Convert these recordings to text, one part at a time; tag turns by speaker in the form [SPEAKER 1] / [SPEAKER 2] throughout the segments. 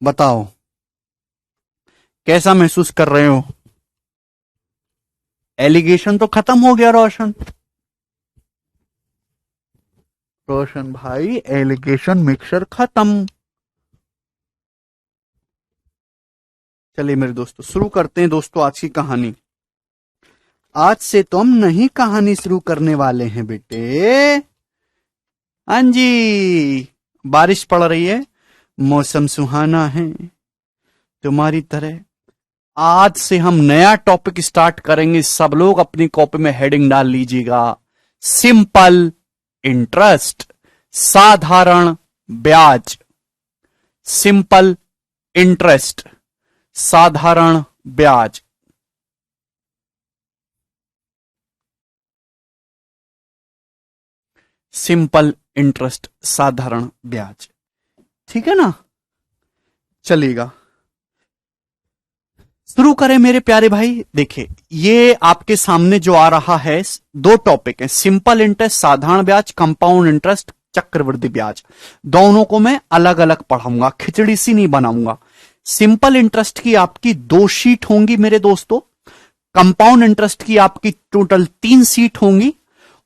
[SPEAKER 1] बताओ कैसा महसूस कर रहे हो? एलिगेशन तो खत्म हो गया रोशन। रोशन भाई एलिगेशन मिक्सर खत्म। चलिए मेरे दोस्तों शुरू करते हैं दोस्तों आज की कहानी। आज से तो हम नई कहानी शुरू करने वाले हैं बेटे। हाँ जी, बारिश पड़ रही है, मौसम सुहाना है तुम्हारी तरह। आज से हम नया टॉपिक स्टार्ट करेंगे। सब लोग अपनी कॉपी में हेडिंग डाल लीजिएगा, सिंपल इंटरेस्ट, साधारण ब्याज। सिंपल इंटरेस्ट, साधारण ब्याज। सिंपल इंटरेस्ट, साधारण ब्याज। ठीक है ना? चलेगा, शुरू करें मेरे प्यारे भाई। देखिए ये आपके सामने जो आ रहा है, दो टॉपिक है, सिंपल इंटरेस्ट साधारण ब्याज, कंपाउंड इंटरेस्ट चक्रवृद्धि ब्याज। दोनों को मैं अलग अलग पढ़ाऊंगा, खिचड़ी सी नहीं बनाऊंगा। सिंपल इंटरेस्ट की आपकी 2 शीट होंगी मेरे दोस्तों, कंपाउंड इंटरेस्ट की आपकी टोटल 3 शीट होंगी,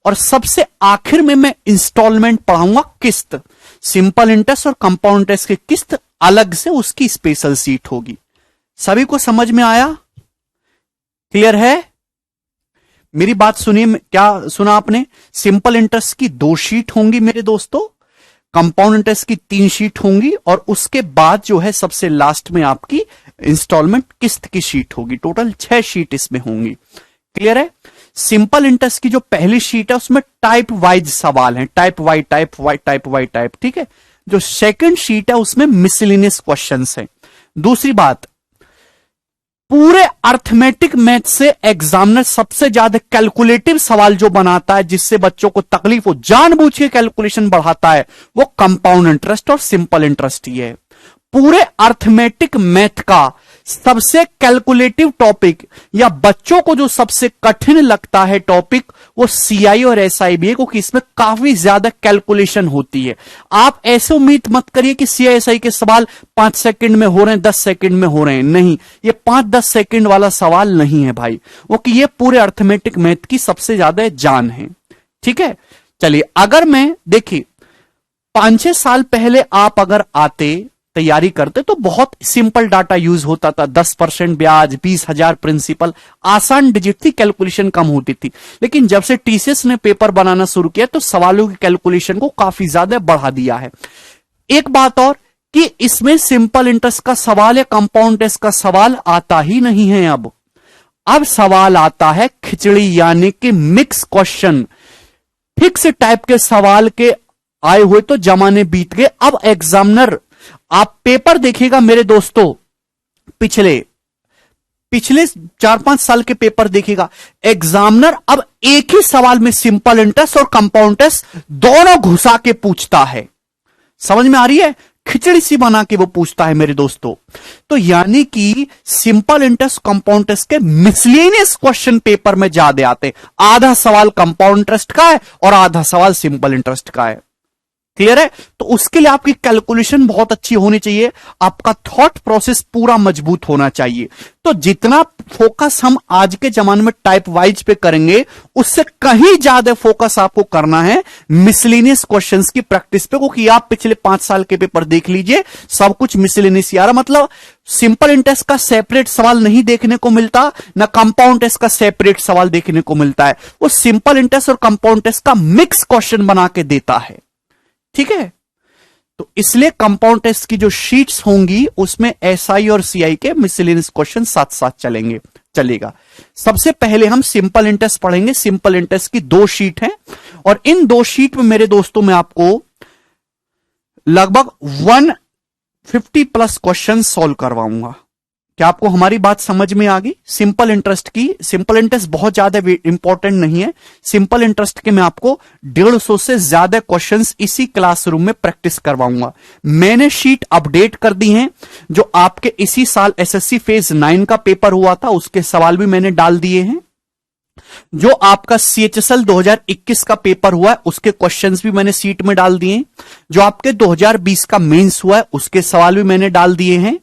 [SPEAKER 1] और सबसे आखिर में मैं इंस्टॉलमेंट पढ़ाऊंगा, किस्त। सिंपल इंटरेस्ट और कंपाउंड इंटरेस्ट की किस्त अलग से उसकी स्पेशल सीट होगी। सभी को समझ में आया? क्लियर है? मेरी बात सुनिए, क्या सुना आपने? सिंपल इंटरेस्ट की 2 शीट होंगी मेरे दोस्तों, कंपाउंड इंटरेस्ट की 3 शीट होंगी, और उसके बाद जो है सबसे लास्ट में आपकी इंस्टॉलमेंट किस्त की शीट होगी। टोटल 6 शीट इसमें होंगी। क्लियर है? सिंपल इंटरेस्ट की जो पहली शीट है उसमें टाइप वाइज सवाल हैं, type wise type wise type wise type. ठीक है? जो सेकंड शीट है उसमें मिसलिनियस क्वेश्चंस हैं। दूसरी बात, पूरे अर्थमेटिक मैथ से एग्जामिनर सबसे ज्यादा कैलकुलेटिव सवाल जो बनाता है, जिससे बच्चों को तकलीफ हो, जानबूझ के कैलकुलेशन बढ़ाता है, वो कंपाउंड इंटरेस्ट और सिंपल इंटरेस्ट ही है। पूरे अर्थमेटिक मैथ का सबसे कैलकुलेटिव टॉपिक, या बच्चों को जो सबसे कठिन लगता है टॉपिक, वो सीआई और एसआई भी है, क्योंकि इसमें काफी ज्यादा कैलकुलेशन होती है। आप ऐसे उम्मीद मत करिए कि सीआई एसआई के सवाल 5 सेकंड में हो रहे हैं, 10 सेकंड में हो रहे हैं। नहीं, ये 5-10 सेकंड वाला सवाल नहीं है भाई, वो कि ये पूरे अर्थमेटिक मैथ की सबसे ज्यादा जान है। ठीक है? चलिए, अगर मैं देखिए 5-6 साल पहले आप अगर आते, तैयारी करते, तो बहुत सिंपल डाटा यूज होता था। 10% ब्याज, 20,000 प्रिंसिपल, आसान डिजिट थी, कैलकुलेशन कम होती थी। लेकिन जब से टीसीएस ने पेपर बनाना शुरू किया तो सवालों की कैलकुलेशन को काफी ज्यादा बढ़ा दिया है। एक बात और कि इसमें सिंपल इंटरेस्ट का सवाल या कंपाउंड इंटरेस्ट का सवाल आता ही नहीं है। अब सवाल आता है खिचड़ी, यानी कि मिक्स क्वेश्चन। फिक्स टाइप के सवाल के आए हुए तो जमाने बीत गए। अब एग्जामिनर, आप पेपर देखिएगा मेरे दोस्तों, पिछले 4-5 साल के पेपर देखिएगा, एग्जामिनर अब एक ही सवाल में सिंपल इंटरेस्ट और कंपाउंड इंटरेस्ट दोनों घुसा के पूछता है। समझ में आ रही है? खिचड़ी सी बना के वो पूछता है मेरे दोस्तों। तो यानी कि सिंपल इंटरेस्ट कंपाउंड इंटरेस्ट के मिसलेनियस क्वेश्चन पेपर में ज्यादा आते। आधा सवाल कंपाउंड इंटरेस्ट का है और आधा सवाल सिंपल इंटरेस्ट का है। क्लियर है? तो उसके लिए आपकी कैलकुलेशन बहुत अच्छी होनी चाहिए, आपका थॉट प्रोसेस पूरा मजबूत होना चाहिए। तो जितना फोकस हम आज के जमाने में टाइप वाइज पे करेंगे, उससे कहीं ज्यादा फोकस आपको करना है मिसलेनियस क्वेश्चंस की प्रैक्टिस पे, क्योंकि आप पिछले 5 साल के पेपर देख लीजिए, सब कुछ मिसलेनियस आ रहा। मतलब सिंपल इंटरेस्ट का सेपरेट सवाल नहीं देखने को मिलता, ना कंपाउंड इंटरेस्ट का सेपरेट सवाल देखने को मिलता है। वो सिंपल इंटरेस्ट और कंपाउंड इंटरेस्ट का मिक्स क्वेश्चन बना के देता है। ठीक है? तो इसलिए कंपाउंड टेस्ट की जो शीट्स होंगी उसमें एसआई और सीआई के मिसलेनियस क्वेश्चन साथ साथ चलेगा। सबसे पहले हम सिंपल इंटरेस्ट पढ़ेंगे। सिंपल इंटरेस्ट की 2 शीट हैं, और इन 2 शीट में मेरे दोस्तों मैं आपको लगभग 150+ क्वेश्चन सॉल्व करवाऊंगा। क्या आपको हमारी बात समझ में आ गई? सिंपल इंटरेस्ट की, सिंपल इंटरेस्ट बहुत ज्यादा इंपॉर्टेंट नहीं है। सिंपल इंटरेस्ट के मैं आपको 150 से ज्यादा क्वेश्चंस इसी क्लासरूम में प्रैक्टिस करवाऊंगा। मैंने शीट अपडेट कर दी हैं, जो आपके इसी साल एसएससी फेज 9 का पेपर हुआ था उसके सवाल भी मैंने डाल दिए हैं। जो आपका सीएचएसएल 2021 का पेपर हुआ है उसके क्वेश्चंस भी मैंने सीट में डाल दिए हैं। जो आपके 2020 का मेंस हुआ है उसके सवाल भी मैंने डाल दिए हैं।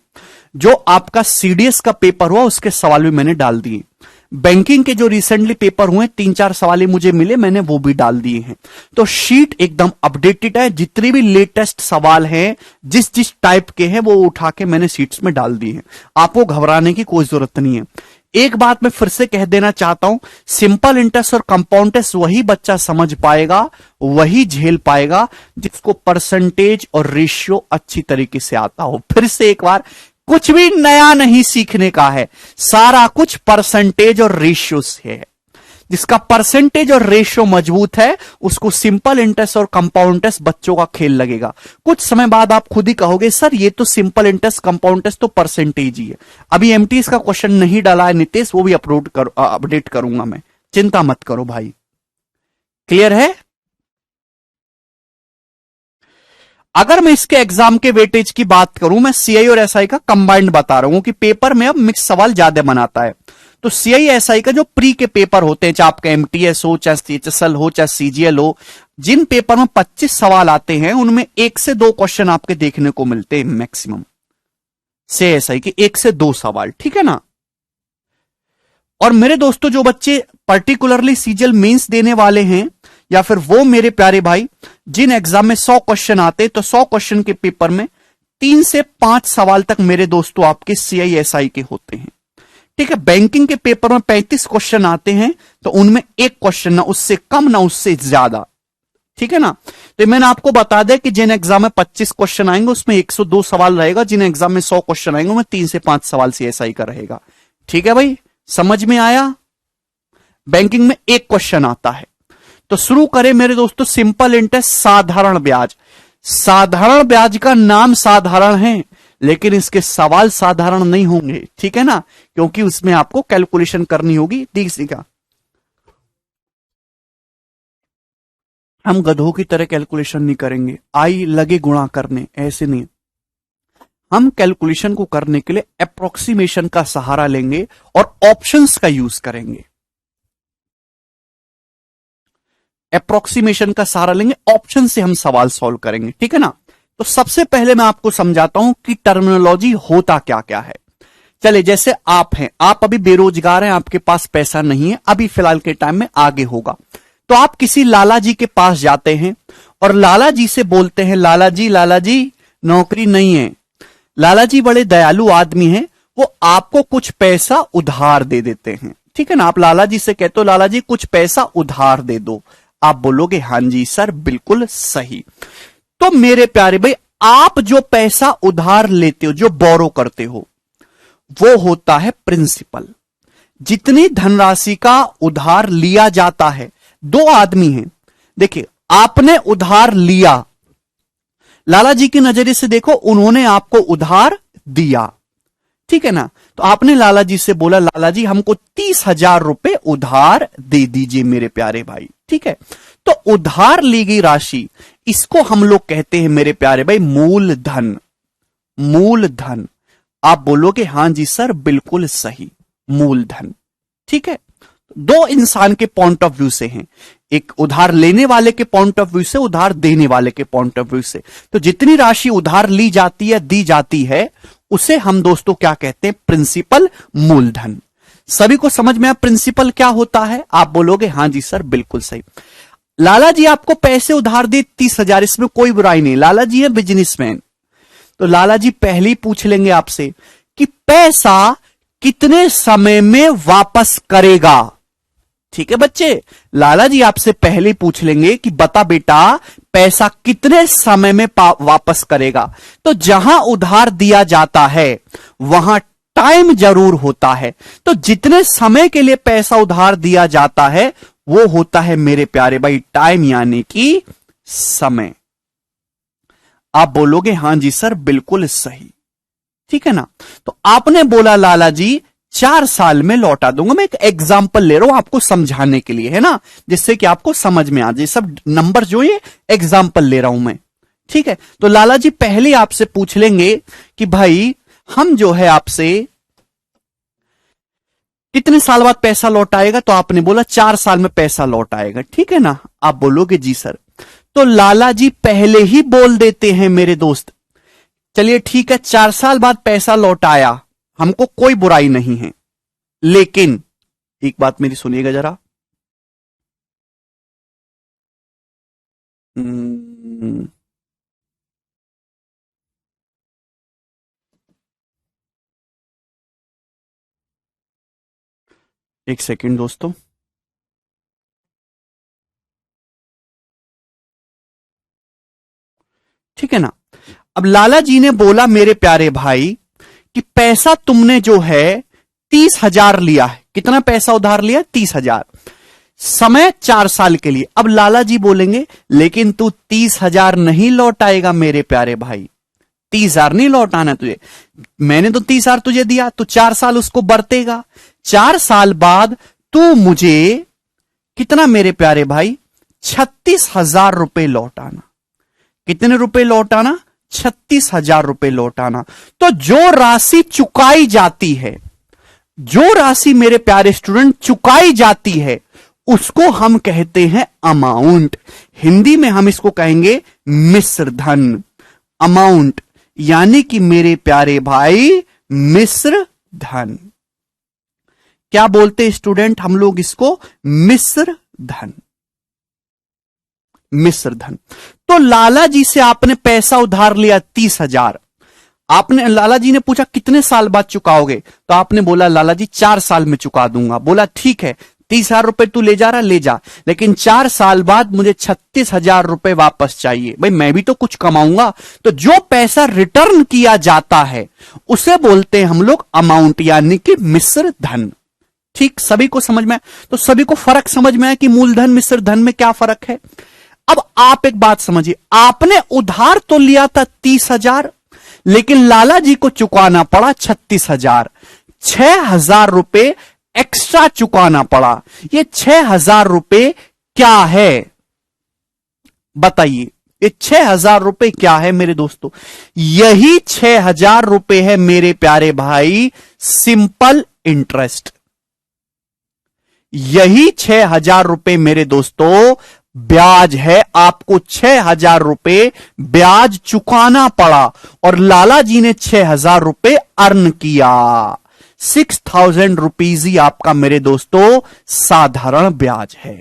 [SPEAKER 1] जो आपका सीडीएस का पेपर हुआ उसके सवाल भी मैंने डाल दिए। बैंकिंग के जो रिसेंटली पेपर हुए 3-4 सवाल ही मुझे मिले, मैंने वो भी डाल दिए हैं। तो शीट एकदम अपडेटेड है, जितने भी लेटेस्ट सवाल हैं जिस जिस टाइप के हैं वो उठा के मैंने शीट्स में डाल दिए हैं। आपको घबराने की कोई जरूरत नहीं है। एक बात मैं फिर से कह देना चाहता हूं, सिंपल इंटरेस्ट और कंपाउंड टेस्ट वही बच्चा समझ पाएगा, वही झेल पाएगा जिसको परसेंटेज और रेशियो अच्छी तरीके से आता हो। फिर से एक बार, कुछ भी नया नहीं सीखने का है, सारा कुछ परसेंटेज और रेशियो से है। जिसका परसेंटेज और रेशियो मजबूत है उसको सिंपल इंटरेस्ट और कंपाउंड टेस्ट बच्चों का खेल लगेगा। कुछ समय बाद आप खुद ही कहोगे सर ये तो सिंपल इंटरेस्ट कंपाउंड टेस्ट तो परसेंटेज ही है। अभी एमटीएस का क्वेश्चन नहीं डाला है नितेश, वो भी अपडेट करूंगा मैं, चिंता मत करो भाई। क्लियर है? अगर मैं इसके एग्जाम के वेटेज की बात करूं, मैं सीआई और एसआई का कंबाइंड बता रहा हूं कि पेपर में अब मिक्स सवाल ज्यादा बनाता है। तो सीआई एसआई का जो प्री के पेपर होते हैं, चाहे आपका एमटीएस हो, चाहे सीएचएसएल हो, चाहे सीजीएल हो, जिन पेपर में 25 सवाल आते हैं उनमें 1 से 2 क्वेश्चन आपके देखने को मिलते हैं मैक्सिमम से एसआई के 1 से 2 सवाल, ठीक है ना। और मेरे दोस्तों जो बच्चे पर्टिकुलरली सीजीएल मेंस देने वाले हैं या फिर वो मेरे प्यारे भाई जिन एग्जाम में 100 क्वेश्चन आते, तो 100 क्वेश्चन के पेपर में 3 से 5 सवाल तक मेरे दोस्तों आपके सीआई एसआई के होते हैं, ठीक है। बैंकिंग के पेपर में 35 क्वेश्चन आते हैं तो उनमें 1 क्वेश्चन, ना उससे कम ना उससे ज्यादा, ठीक है ना। तो मैंने आपको बता दिया कि जिन एग्जाम में 25 क्वेश्चन आएंगे उसमें 102 सवाल रहेगा, जिन एग्जाम में 100 क्वेश्चन आएंगे उनमें 3 से 5 सवाल सीएसआई का रहेगा, ठीक है भाई, समझ में आया। बैंकिंग में 1 क्वेश्चन आता है। तो शुरू करें मेरे दोस्तों, सिंपल इंटरेस्ट साधारण ब्याज। साधारण ब्याज का नाम साधारण है लेकिन इसके सवाल साधारण नहीं होंगे, ठीक है ना, क्योंकि उसमें आपको कैलकुलेशन करनी होगी। ठीक है, हम गधों की तरह कैलकुलेशन नहीं करेंगे, आई लगे गुणा करने, ऐसे नहीं। हम कैलकुलेशन को करने के लिए अप्रोक्सीमेशन का सहारा लेंगे और ऑप्शंस का यूज करेंगे। अप्रोक्सीमेशन का सहारा लेंगे, ऑप्शन से हम सवाल सॉल्व करेंगे, ठीक है ना। तो सबसे पहले मैं आपको समझाता हूं कि टर्मिनोलॉजी होता क्या क्या है। चले, जैसे आप हैं, आप अभी बेरोजगार हैं, आपके पास पैसा नहीं है, अभी फिलहाल के टाइम में आगे होगा, तो आप किसी लाला जी के पास जाते हैं और लाला जी से बोलते हैं लाला जी नौकरी नहीं है। लाला जी बड़े दयालु आदमी हैं, वो आपको कुछ पैसा उधार दे देते हैं, ठीक है ना। आप लाला जी से कहते हो लाला जी कुछ पैसा उधार दे दो, आप बोलोगे हां जी सर बिल्कुल सही। तो मेरे प्यारे भाई, आप जो पैसा उधार लेते हो, जो बोरो करते हो, वो होता है प्रिंसिपल। जितनी धनराशि का उधार लिया जाता है, 2 आदमी हैं, देखिए आपने उधार लिया, लाला जी के नजरिए से देखो, उन्होंने आपको उधार दिया, ठीक है ना। तो आपने लाला जी से बोला लाला जी हमको 30,000 रुपए उधार दे दीजिए मेरे प्यारे भाई, ठीक है। तो उधार ली गई राशि, इसको हम लोग कहते हैं मेरे प्यारे भाई मूलधन। मूलधन, आप बोलोगे हां जी सर बिल्कुल सही, मूलधन, ठीक है। 2 इंसान के पॉइंट ऑफ व्यू से हैं, एक उधार लेने वाले के पॉइंट ऑफ व्यू से, उधार देने वाले के पॉइंट ऑफ व्यू से। तो जितनी राशि उधार ली जाती है, दी जाती है, उसे हम दोस्तों क्या कहते हैं, प्रिंसिपल, मूलधन। सभी को समझ में आया प्रिंसिपल क्या होता है? आप बोलोगे हां जी सर बिल्कुल सही। लाला जी आपको पैसे उधार दे 30,000, इसमें कोई बुराई नहीं, लाला जी है बिजनेसमैन। तो लाला जी पहले ही पूछ लेंगे आपसे कि पैसा कितने समय में वापस करेगा, ठीक है बच्चे। लाला जी आपसे पहले ही पूछ लेंगे कि बता बेटा पैसा कितने समय में वापस करेगा। तो जहां उधार दिया जाता है वहां टाइम जरूर होता है, तो जितने समय के लिए पैसा उधार दिया जाता है वो होता है मेरे प्यारे भाई टाइम, यानी कि समय। आप बोलोगे हां जी सर बिल्कुल सही, ठीक है ना। तो आपने बोला लाला जी 4 साल में लौटा दूंगा। मैं एक एग्जाम्पल ले रहा हूं आपको समझाने के लिए, है ना, जिससे कि आपको समझ में आ जाए। सब नंबर जो ये एग्जाम्पल ले रहा हूं मैं, ठीक है। तो लाला जी पहले आपसे पूछ लेंगे कि भाई हम जो है आपसे कितने साल बाद पैसा लौट आएगा? तो आपने बोला 4 साल में पैसा लौट आएगा, ठीक है ना? आप बोलोगे जी सर। तो लाला जी पहले ही बोल देते हैं मेरे दोस्त, चलिए ठीक है 4 साल बाद पैसा लौट आया, हमको कोई बुराई नहीं है, लेकिन एक बात मेरी सुनिएगा जरा। एक सेकंड दोस्तों, ठीक है ना? अब लाला जी ने बोला मेरे प्यारे भाई कि पैसा तुमने जो है 30,000 लिया है। कितना पैसा उधार लिया? 30,000। समय 4 साल के लिए। अब लाला जी बोलेंगे लेकिन तू 30,000 नहीं लौटाएगा मेरे प्यारे भाई, 30,000 नहीं लौटाना तुझे, मैंने तो 30,000 तुझे दिया, तू 4 साल उसको बरतेगा। 4 साल बाद तू मुझे कितना मेरे प्यारे भाई? 36,000 रुपए लौटाना। कितने रुपए लौटाना? 36,000 रुपए लौटाना। तो जो राशि चुकाई जाती है, जो राशि मेरे प्यारे स्टूडेंट चुकाई जाती है, उसको हम कहते हैं अमाउंट। हिंदी में हम इसको कहेंगे मिश्र धन, अमाउंट, यानी कि मेरे प्यारे भाई मिश्र धन। क्या बोलते स्टूडेंट हम लोग इसको? मिश्र धन, मिश्र धन। तो लाला जी से आपने पैसा उधार लिया 30,000। आपने, लाला जी ने पूछा कितने साल बाद चुकाओगे? तो आपने बोला लाला जी 4 साल में चुका दूंगा। बोला ठीक है 30,000 रुपए तू ले जा रहा, ले जा, लेकिन 4 साल बाद मुझे 36,000 रुपए वापस चाहिए। भाई मैं भी तो कुछ कमाऊंगा। तो जो पैसा रिटर्न किया जाता है उसे बोलते हैं हम लोग अमाउंट, यानी कि मिश्र धन। ठीक, सभी को समझ में? तो सभी को फर्क समझ में है कि मूलधन मिश्र धन में क्या फर्क है। अब आप एक बात समझिए, आपने उधार तो लिया था 30,000, लेकिन लाला जी को चुकाना पड़ा 36,000। 6,000 रुपए एक्स्ट्रा चुकाना पड़ा। ये 6,000 रुपए क्या है बताइए? ये 6,000 रुपए क्या है मेरे दोस्तों? यही 6,000 रुपए है मेरे प्यारे भाई सिंपल इंटरेस्ट। यही 6,000 रुपए मेरे दोस्तों ब्याज है। आपको 6,000 रुपए ब्याज चुकाना पड़ा और लाला जी ने 6,000 रुपए अर्न किया। 6,000 रुपीज ही आपका मेरे दोस्तों साधारण ब्याज है।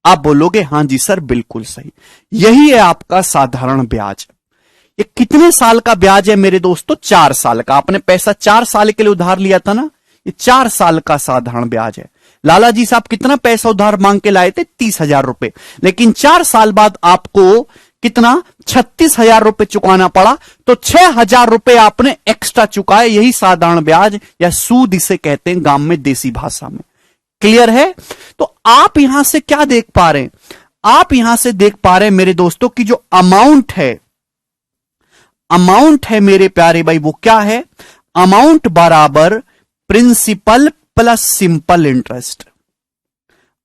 [SPEAKER 1] आप बोलोगे हां जी सर बिल्कुल सही, यही है आपका साधारण ब्याज। ये कितने साल का ब्याज है मेरे दोस्तों? 4 साल का। आपने पैसा 4 साल के लिए उधार लिया था ना, ये 4 साल का साधारण ब्याज है। लाला जी साहब कितना पैसा उधार मांग के लाए थे? 30,000 रुपए, लेकिन 4 साल बाद आपको कितना? 36,000 रुपए चुकाना पड़ा। तो 6,000 रुपए आपने एक्स्ट्रा चुकाए, यही साधारण ब्याज या सूद इसे कहते हैं गांव में, देसी भाषा में। क्लियर है? तो आप यहां से क्या देख पा रहे हैं? आप यहां से देख पा रहे हैं मेरे दोस्तों की जो अमाउंट है, अमाउंट है मेरे प्यारे भाई, वो क्या है? अमाउंट बराबर principal plus simple interest.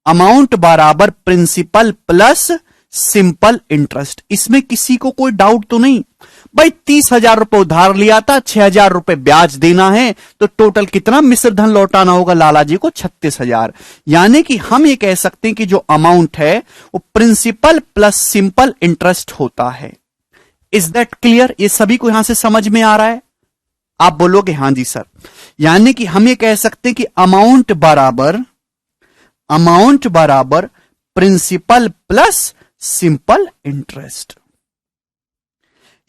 [SPEAKER 1] Amount बराबर प्रिंसिपल प्लस सिंपल इंटरेस्ट। इसमें किसी को कोई डाउट तो नहीं? भाई 30,000 रुपए उधार लिया था, 6,000 रुपए ब्याज देना है, तो टोटल कितना मिश्र धन लौटाना होगा लाला जी को? 36,000। यानी कि हम ये कह सकते हैं कि जो अमाउंट है वो प्रिंसिपल प्लस सिंपल इंटरेस्ट होता है। Is that clear? ये सभी को यहां से समझ में आ रहा है? आप बोलोगे हां जी सर। यानी कि हम ये कह सकते हैं कि अमाउंट बराबर प्रिंसिपल प्लस सिंपल इंटरेस्ट,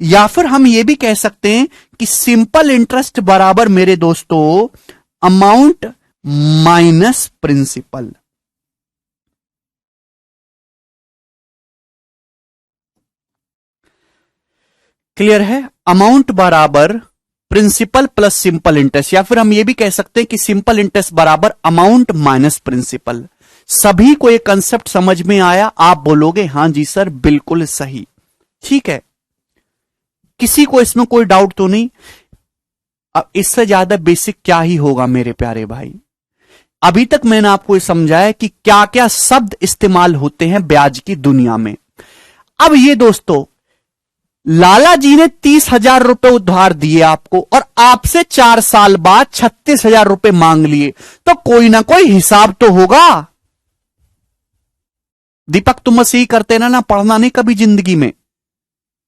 [SPEAKER 1] या फिर हम ये भी कह सकते हैं कि सिंपल इंटरेस्ट बराबर मेरे दोस्तों अमाउंट माइनस प्रिंसिपल। क्लियर है? अमाउंट बराबर प्रिंसिपल प्लस सिंपल इंटरेस्ट, या फिर हम ये भी कह सकते हैं कि सिंपल इंटरेस्ट बराबर अमाउंट माइनस प्रिंसिपल। सभी को ये कंसेप्ट समझ में आया? आप बोलोगे हां जी सर बिल्कुल सही। ठीक है, किसी को इसमें कोई डाउट तो नहीं? अब इससे ज्यादा बेसिक क्या ही होगा मेरे प्यारे भाई। अभी तक मैंने आपको समझाया कि क्या क्या शब्द इस्तेमाल होते हैं ब्याज की दुनिया में। अब ये दोस्तों, लाला जी ने 30,000 रुपए उधार दिए आपको और आपसे 4 साल बाद 36,000 रुपए मांग लिए, तो कोई ना कोई हिसाब तो होगा। दीपक तुम बस यही करते ना पढ़ना नहीं कभी जिंदगी में,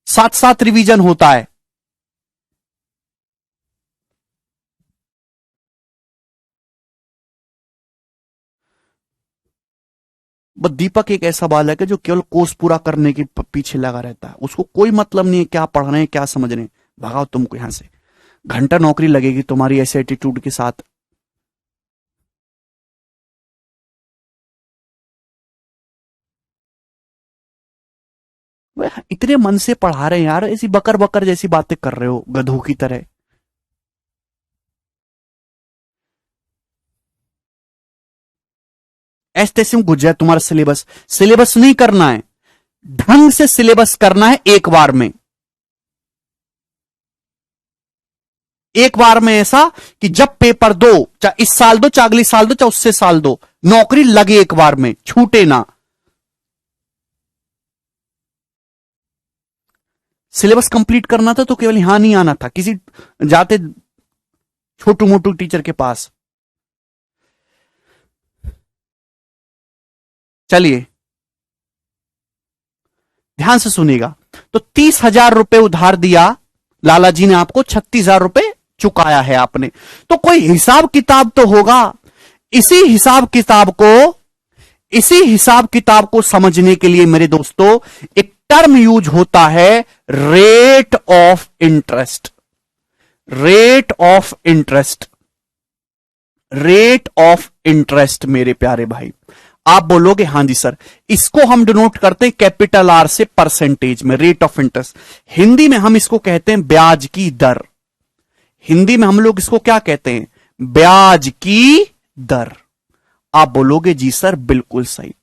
[SPEAKER 1] साथ साथ रिवीजन होता है। बस दीपक एक ऐसा बालक है जो केवल कोर्स पूरा करने के पीछे लगा रहता है, उसको कोई मतलब नहीं है क्या पढ़ रहे हैं क्या समझ रहे हैं। भगाओ तुमको यहां से, घंटा नौकरी लगेगी तुम्हारी ऐसे एटीट्यूड के साथ। वह इतने मन से पढ़ा रहे हैं यार, ऐसी बकर बकर जैसी बातें कर रहे हो गधों की तरह। ऐसे तैसे में घुस जाए तुम्हारा सिलेबस। सिलेबस नहीं करना है, ढंग से सिलेबस करना है एक बार में। एक बार में ऐसा कि जब पेपर दो, चाहे इस साल दो, चाहे अगले साल दो, चाहे उससे साल दो, नौकरी लगे एक बार में, छूटे ना। सिलेबस कंप्लीट करना था तो केवल यहां नहीं आना था, किसी जाते छोटू मोटू टीचर के पास। चलिए ध्यान से सुनिएगा। तो 30,000 रुपए उधार दिया लाला जी ने आपको, 36,000 रुपए चुकाया है आपने, तो कोई हिसाब किताब तो होगा। इसी हिसाब किताब को समझने के लिए मेरे दोस्तों एक टर्म यूज होता है, rate of interest. Rate of interest, rate of interest मेरे प्यारे भाई। आप बोलोगे हां जी सर, इसको हम डिनोट करते हैं कैपिटल आर से परसेंटेज में, रेट ऑफ इंटरेस्ट। हिंदी में हम इसको कहते हैं ब्याज की दर। हिंदी में हम लोग इसको क्या कहते हैं? ब्याज की दर। आप बोलोगे जी सर बिल्कुल सही।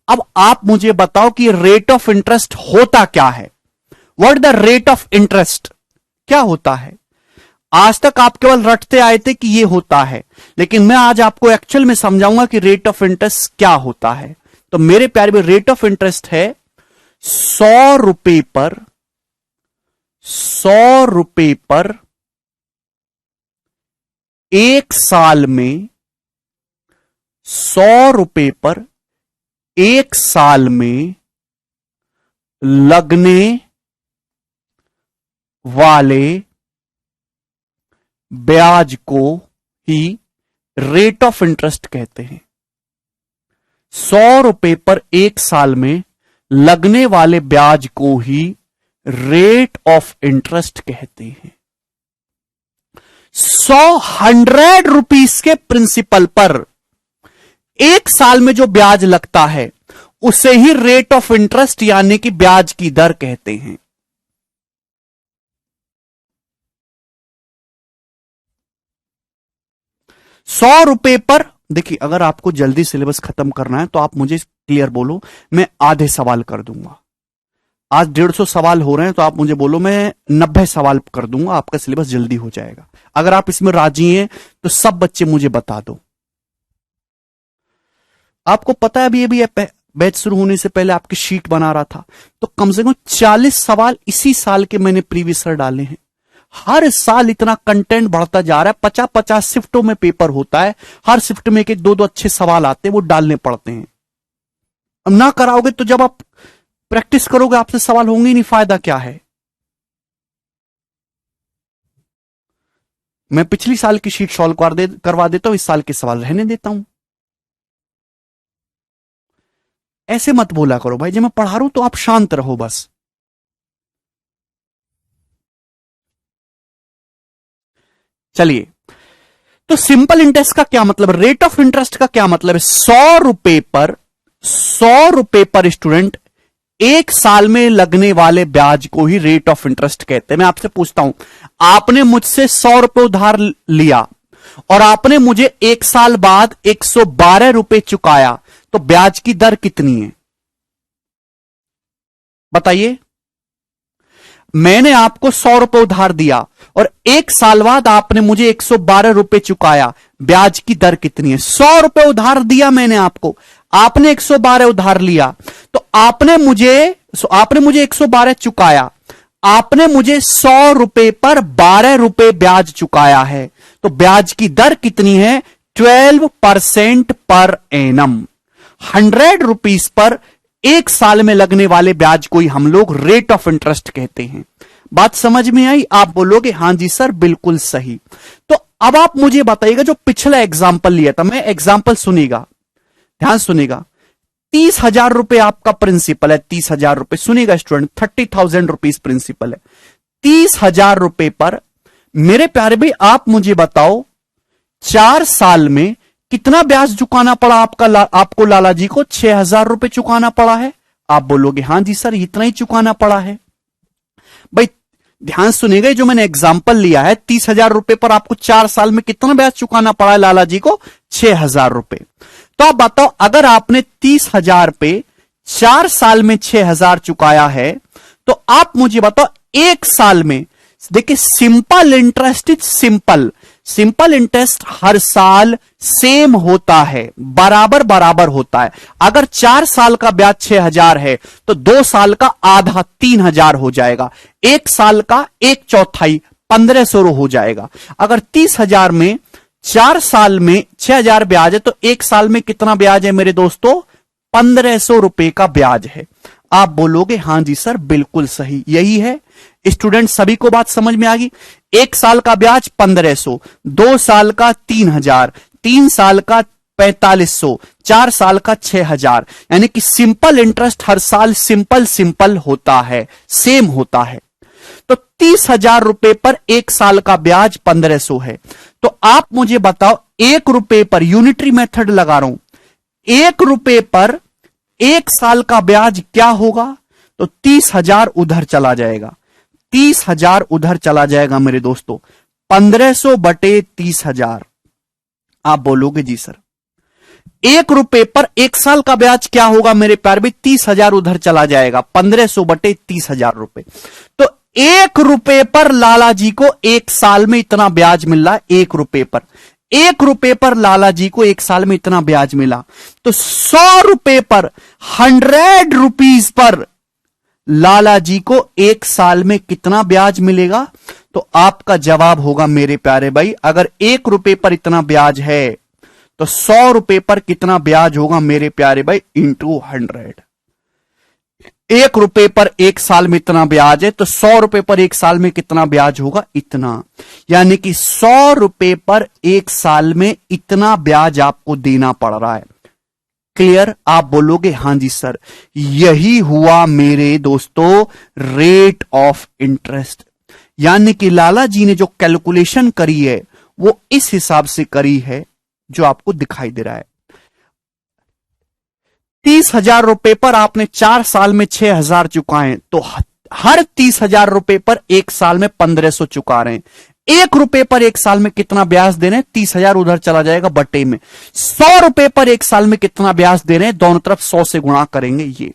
[SPEAKER 1] अब आप मुझे बताओ कि रेट ऑफ इंटरेस्ट होता क्या है? What the rate of interest क्या होता है? आज तक आप केवल रटते आए थे कि यह होता है, लेकिन मैं आज आपको एक्चुअल में समझाऊंगा कि रेट ऑफ इंटरेस्ट क्या होता है। तो मेरे प्यारे में रेट ऑफ इंटरेस्ट है 100 रुपए पर 1 साल में 100 रुपए पर 1 साल में लगने वाले ब्याज को ही रेट ऑफ इंटरेस्ट कहते हैं। 100 रुपए पर 1 साल में लगने वाले ब्याज को ही रेट ऑफ इंटरेस्ट कहते हैं। 100 रुपीस के प्रिंसिपल पर 1 साल में जो ब्याज लगता है उसे ही रेट ऑफ इंटरेस्ट यानी कि ब्याज की दर कहते हैं। ₹100 पर, देखिए अगर आपको जल्दी सिलेबस खत्म करना है तो आप मुझे क्लियर बोलो, मैं आधे सवाल कर दूंगा। आज 150 सवाल हो रहे हैं तो आप मुझे बोलो, मैं 90 सवाल कर दूंगा, आपका सिलेबस जल्दी हो जाएगा। अगर आप इसमें राजी हैं तो सब बच्चे मुझे बता दो। आपको पता है अभी बैच शुरू होने से पहले आपकी शीट बना रहा था, तो कम से कम 40 सवाल इसी साल के मैंने प्रीवियस ईयर डाले हैं। हर साल इतना कंटेंट बढ़ता जा रहा है, 50-50 शिफ्टों में पेपर होता है, हर शिफ्ट में एक 2-2 अच्छे सवाल आते हैं, वो डालने पड़ते हैं। अब ना कराओगे तो जब आप प्रैक्टिस करोगे आपसे सवाल होंगे ही नहीं, फायदा क्या है? मैं पिछली साल की शीट सॉल्व करवा देता हूं, इस साल के सवाल रहने देता हूं। ऐसे मत बोला करो भाई, जब मैं पढ़ा रहा हूं तो आप शांत रहो बस। चलिए, तो सिंपल इंटरेस्ट का क्या मतलब, रेट ऑफ इंटरेस्ट का क्या मतलब है? 100 रुपए पर स्टूडेंट 1 साल में लगने वाले ब्याज को ही रेट ऑफ इंटरेस्ट कहते हैं। मैं आपसे पूछता हूं, आपने मुझसे 100 रुपए उधार लिया और आपने मुझे 1 साल बाद 112 रुपए चुकाया, तो ब्याज की दर कितनी है बताइए? मैंने आपको 100 रुपए उधार दिया और 1 साल बाद आपने मुझे 112 रुपए चुकाया, ब्याज की दर कितनी है? 100 रुपए उधार दिया मैंने आपको, आपने 112 उधार लिया, तो आपने मुझे सो आपने मुझे 112 चुकाया, आपने मुझे 100 रुपए पर 12 रुपए ब्याज चुकाया है, तो ब्याज की दर कितनी है? 12% पर एनम। 100 रुपीस पर एक साल में लगने वाले ब्याज को ही हम लोग रेट ऑफ इंटरेस्ट कहते हैं। बात समझ में आई? आप बोलोगे हां जी सर बिल्कुल सही। तो अब आप मुझे बताइएगा, जो पिछला एग्जाम्पल लिया था, मैं एग्जाम्पल सुनिएगा, ध्यान सुनिएगा। 30,000 रुपए आपका प्रिंसिपल है, 30,000 रुपए, सुनिएगा स्टूडेंट, 30,000 रुपीज प्रिंसिपल है। 30,000 रुपए पर मेरे प्यारे भाई आप मुझे बताओ 4 साल में कितना ब्याज चुकाना पड़ा आपको लाला जी को? 6,000 रुपए चुकाना पड़ा है। आप बोलोगे हां जी सर इतना ही चुकाना पड़ा है। भाई ध्यान सुनिएगा, जो मैंने एग्जाम्पल लिया है, 30,000 रुपए पर आपको 4 साल में कितना ब्याज चुकाना पड़ा है लाला जी को? 6,000 रुपए। तो आप बताओ, अगर आपने 30,000 पे 4 साल में 6,000 चुकाया है, तो आप मुझे बताओ एक साल में, देखिए simple interest is simple, simple interest हर साल सेम होता है, बराबर बराबर होता है। अगर 4 साल का ब्याज 6,000 है तो 2 साल का आधा 3,000 हो जाएगा, एक साल का 1/4 1,500 हो जाएगा। अगर 30,000 में 4 साल में 6,000 ब्याज है तो एक साल में कितना ब्याज है मेरे दोस्तों? 1,500 रुपए का ब्याज है। आप बोलोगे हां जी सर बिल्कुल सही, यही है। स्टूडेंट सभी को बात समझ में आ गई? एक साल का ब्याज 1,500, 2 साल का 3,000, 3 साल का 4,500, 4 साल का 6,000, यानी कि सिंपल इंटरेस्ट हर साल सिंपल सिंपल होता है, सेम होता है। तो 30,000 रुपए पर एक साल का ब्याज 1,500 है। तो आप मुझे बताओ 1 रुपए पर, यूनिटरी मेथड लगा रहा हूं, 1 रुपए पर एक साल का ब्याज क्या होगा? तो 30,000 उधर चला जाएगा, 30,000 उधर चला जाएगा मेरे दोस्तों, 1,500 बटे 30,000। आप बोलोगे जी सर 1 रुपए पर एक साल का ब्याज क्या होगा मेरे प्यार भी? 30,000 उधर चला जाएगा, 1,500 बटे 30,000 रुपए। तो 1 रुपए पर लाला जी को एक साल में इतना ब्याज मिल रहा है, 1 रुपए पर, 1 रुपए पर लाला जी को एक साल में इतना ब्याज मिला। तो 100 रुपए पर, 100 रुपीज पर लाला जी को एक साल में कितना ब्याज मिलेगा? तो आपका जवाब होगा मेरे प्यारे भाई, अगर 1 रुपए पर इतना ब्याज है तो 100 रुपए पर कितना ब्याज होगा मेरे प्यारे भाई? इंटू 100। 1 रुपए पर एक साल में इतना ब्याज है तो 100 रुपए पर एक साल में कितना ब्याज होगा? इतना। यानी कि 100 रुपए पर एक साल में इतना ब्याज आपको देना पड़ रहा है। क्लियर? आप बोलोगे हां जी सर, यही हुआ मेरे दोस्तों रेट ऑफ इंटरेस्ट। यानी कि लाला जी ने जो कैलकुलेशन करी है वो इस हिसाब से करी है जो आपको दिखाई दे रहा है। 30,000 रुपए पर आपने 4 साल में 6,000 चुकाए, तो हर 30,000 रुपए पर एक साल में 1,500 चुका रहे हैं। 1 रुपए पर एक साल में कितना ब्याज दे रहे हैं? 30,000 उधर चला जाएगा बटे में। 100 रुपए पर एक साल में कितना ब्याज दे रहे हैं? दोनों तरफ 100 से गुणा करेंगे। ये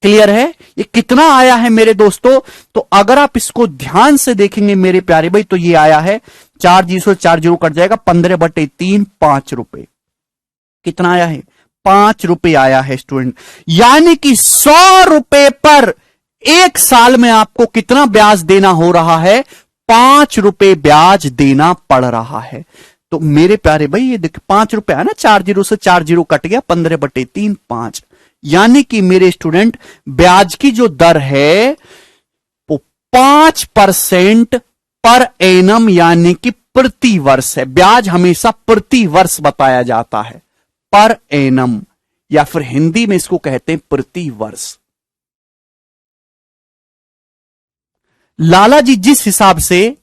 [SPEAKER 1] क्लियर है? ये कितना आया है मेरे दोस्तों? तो अगर आप इसको ध्यान से देखेंगे मेरे प्यारे भाई, तो ये आया है 4 जीरो 4 जीरो कट जाएगा, 15 बटे 3, 5 रुपए। कितना आया है? 5 रुपए आया है स्टूडेंट। यानी कि 100 रुपए पर एक साल में आपको कितना ब्याज देना हो रहा है? 5 रुपए ब्याज देना पड़ रहा है। तो मेरे प्यारे भाई ये देखिए 5 रुपए है ना, 4 जीरो से 4 जीरो कट गया, 15 बटे 3, 5। यानी कि मेरे स्टूडेंट ब्याज की जो दर है वो 5% पर एनम, यानी कि प्रति वर्ष है। ब्याज हमेशा प्रति वर्ष बताया जाता है, पर एनम, या फिर हिंदी में इसको कहते हैं प्रति वर्ष। लाला जी जिस हिसाब से,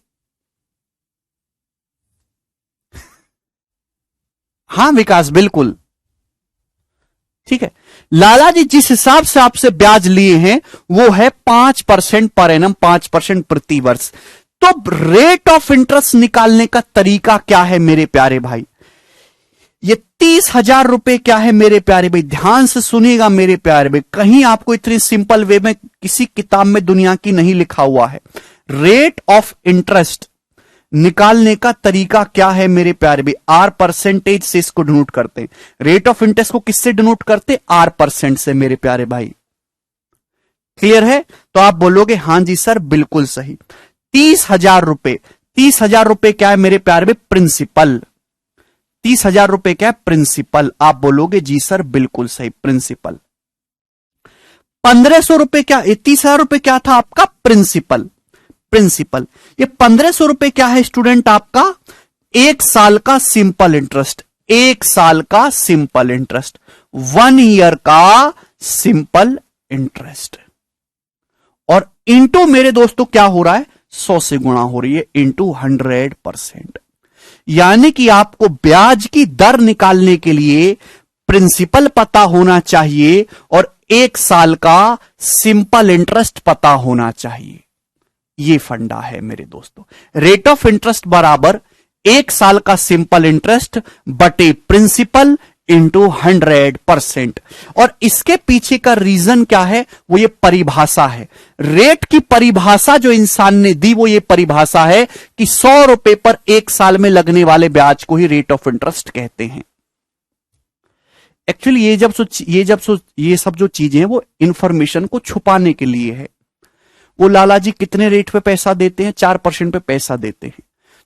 [SPEAKER 1] हां विकास बिल्कुल ठीक है, लाला जी जिस हिसाब से आपसे ब्याज लिए हैं वो है 5% पर एनम, 5% प्रति वर्ष। तो रेट ऑफ इंटरेस्ट निकालने का तरीका क्या है मेरे प्यारे भाई? ये 30,000 रुपए क्या है मेरे प्यारे भाई? ध्यान से सुनिएगा मेरे प्यारे भाई, कहीं आपको इतनी सिंपल वे में किसी किताब में दुनिया की नहीं लिखा हुआ है। रेट ऑफ इंटरेस्ट निकालने का तरीका क्या है मेरे प्यारे भाई? आर परसेंटेज से इसको डिनोट करते हैं। रेट ऑफ इंटरेस्ट को किससे डिनोट करते? आर परसेंट से मेरे प्यारे भाई। क्लियर है? तो आप बोलोगे हां जी सर बिल्कुल सही। 30,000 रुपए, 30,000 रुपए क्या है मेरे प्यारे में? प्रिंसिपल। 30,000 रुपए क्या है? प्रिंसिपल। आप बोलोगे जी सर बिल्कुल सही, प्रिंसिपल। 1,500 रुपए क्या? 30,000 रुपए क्या था आपका? प्रिंसिपल। प्रिंसिपल। ये 1,500 रुपए क्या है स्टूडेंट आपका? 1 साल का सिंपल इंटरेस्ट। 1 साल का सिंपल इंटरेस्ट, 1 ईयर का सिंपल इंटरेस्ट। और इंटू मेरे दोस्तों क्या हो रहा है? 100 से गुणा हो रही है, इंटू 100%। यानी कि आपको ब्याज की दर निकालने के लिए प्रिंसिपल पता होना चाहिए और 1 साल का सिंपल इंटरेस्ट पता होना चाहिए। ये फंडा है मेरे दोस्तों। रेट ऑफ इंटरेस्ट बराबर 1 साल का सिंपल इंटरेस्ट बटे प्रिंसिपल इंटू 100%। और इसके पीछे का रीजन क्या है? वो ये परिभाषा है। रेट की परिभाषा जो इंसान ने दी वो ये परिभाषा है कि 100 रुपए पर 1 साल में लगने वाले ब्याज को ही रेट ऑफ इंटरेस्ट कहते हैं। एक्चुअली ये सब जो चीजें हैं वो इंफॉर्मेशन को छुपाने के लिए है। वो लाला जी कितने रेट पे पैसा देते हैं? 4% पे पैसा देते हैं।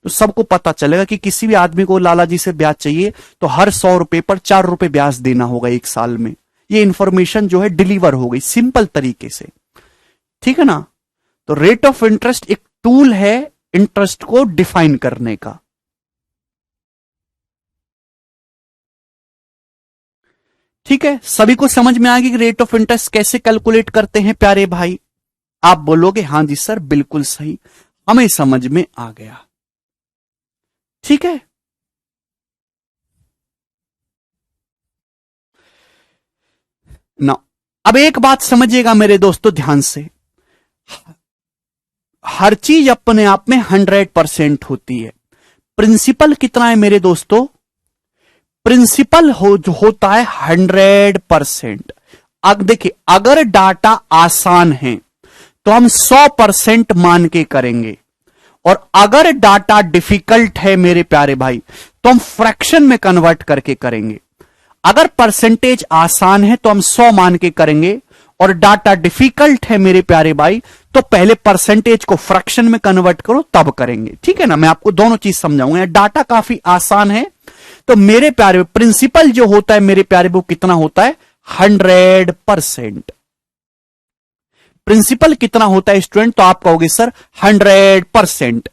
[SPEAKER 1] तो सबको पता चलेगा कि किसी भी आदमी को लाला जी से ब्याज चाहिए तो हर 100 रुपए पर 4 रुपए ब्याज देना होगा 1 साल में। ये इंफॉर्मेशन जो है डिलीवर हो गई सिंपल तरीके से, ठीक है ना? तो रेट ऑफ इंटरेस्ट एक टूल है इंटरेस्ट को डिफाइन करने का। ठीक है, सभी को समझ में आ गई कि रेट ऑफ इंटरेस्ट कैसे कैलकुलेट करते हैं प्यारे भाई? आप बोलोगे हां जी सर बिल्कुल सही, हमें समझ में आ गया। ठीक है, ना अब एक बात समझिएगा मेरे दोस्तों ध्यान से, हर चीज अपने आप में 100% होती है। प्रिंसिपल कितना है मेरे दोस्तों? प्रिंसिपल होता है 100%। अब देखिए, अगर डाटा आसान है तो हम 100% मान के करेंगे, और अगर डाटा डिफिकल्ट है मेरे प्यारे भाई तो हम फ्रैक्शन में कन्वर्ट करके करेंगे। अगर परसेंटेज आसान है तो हम 100 मान के करेंगे, और डाटा डिफिकल्ट है मेरे प्यारे भाई तो पहले परसेंटेज को फ्रैक्शन में कन्वर्ट करो तब करेंगे। ठीक है ना? मैं आपको दोनों चीज समझाऊंगा। डाटा काफी आसान है तो मेरे प्यारे प्रिंसिपल जो होता है मेरे प्यारे वो कितना होता है? 100%। प्रिंसिपल कितना होता है स्टूडेंट? तो आप कहोगे सर 100%।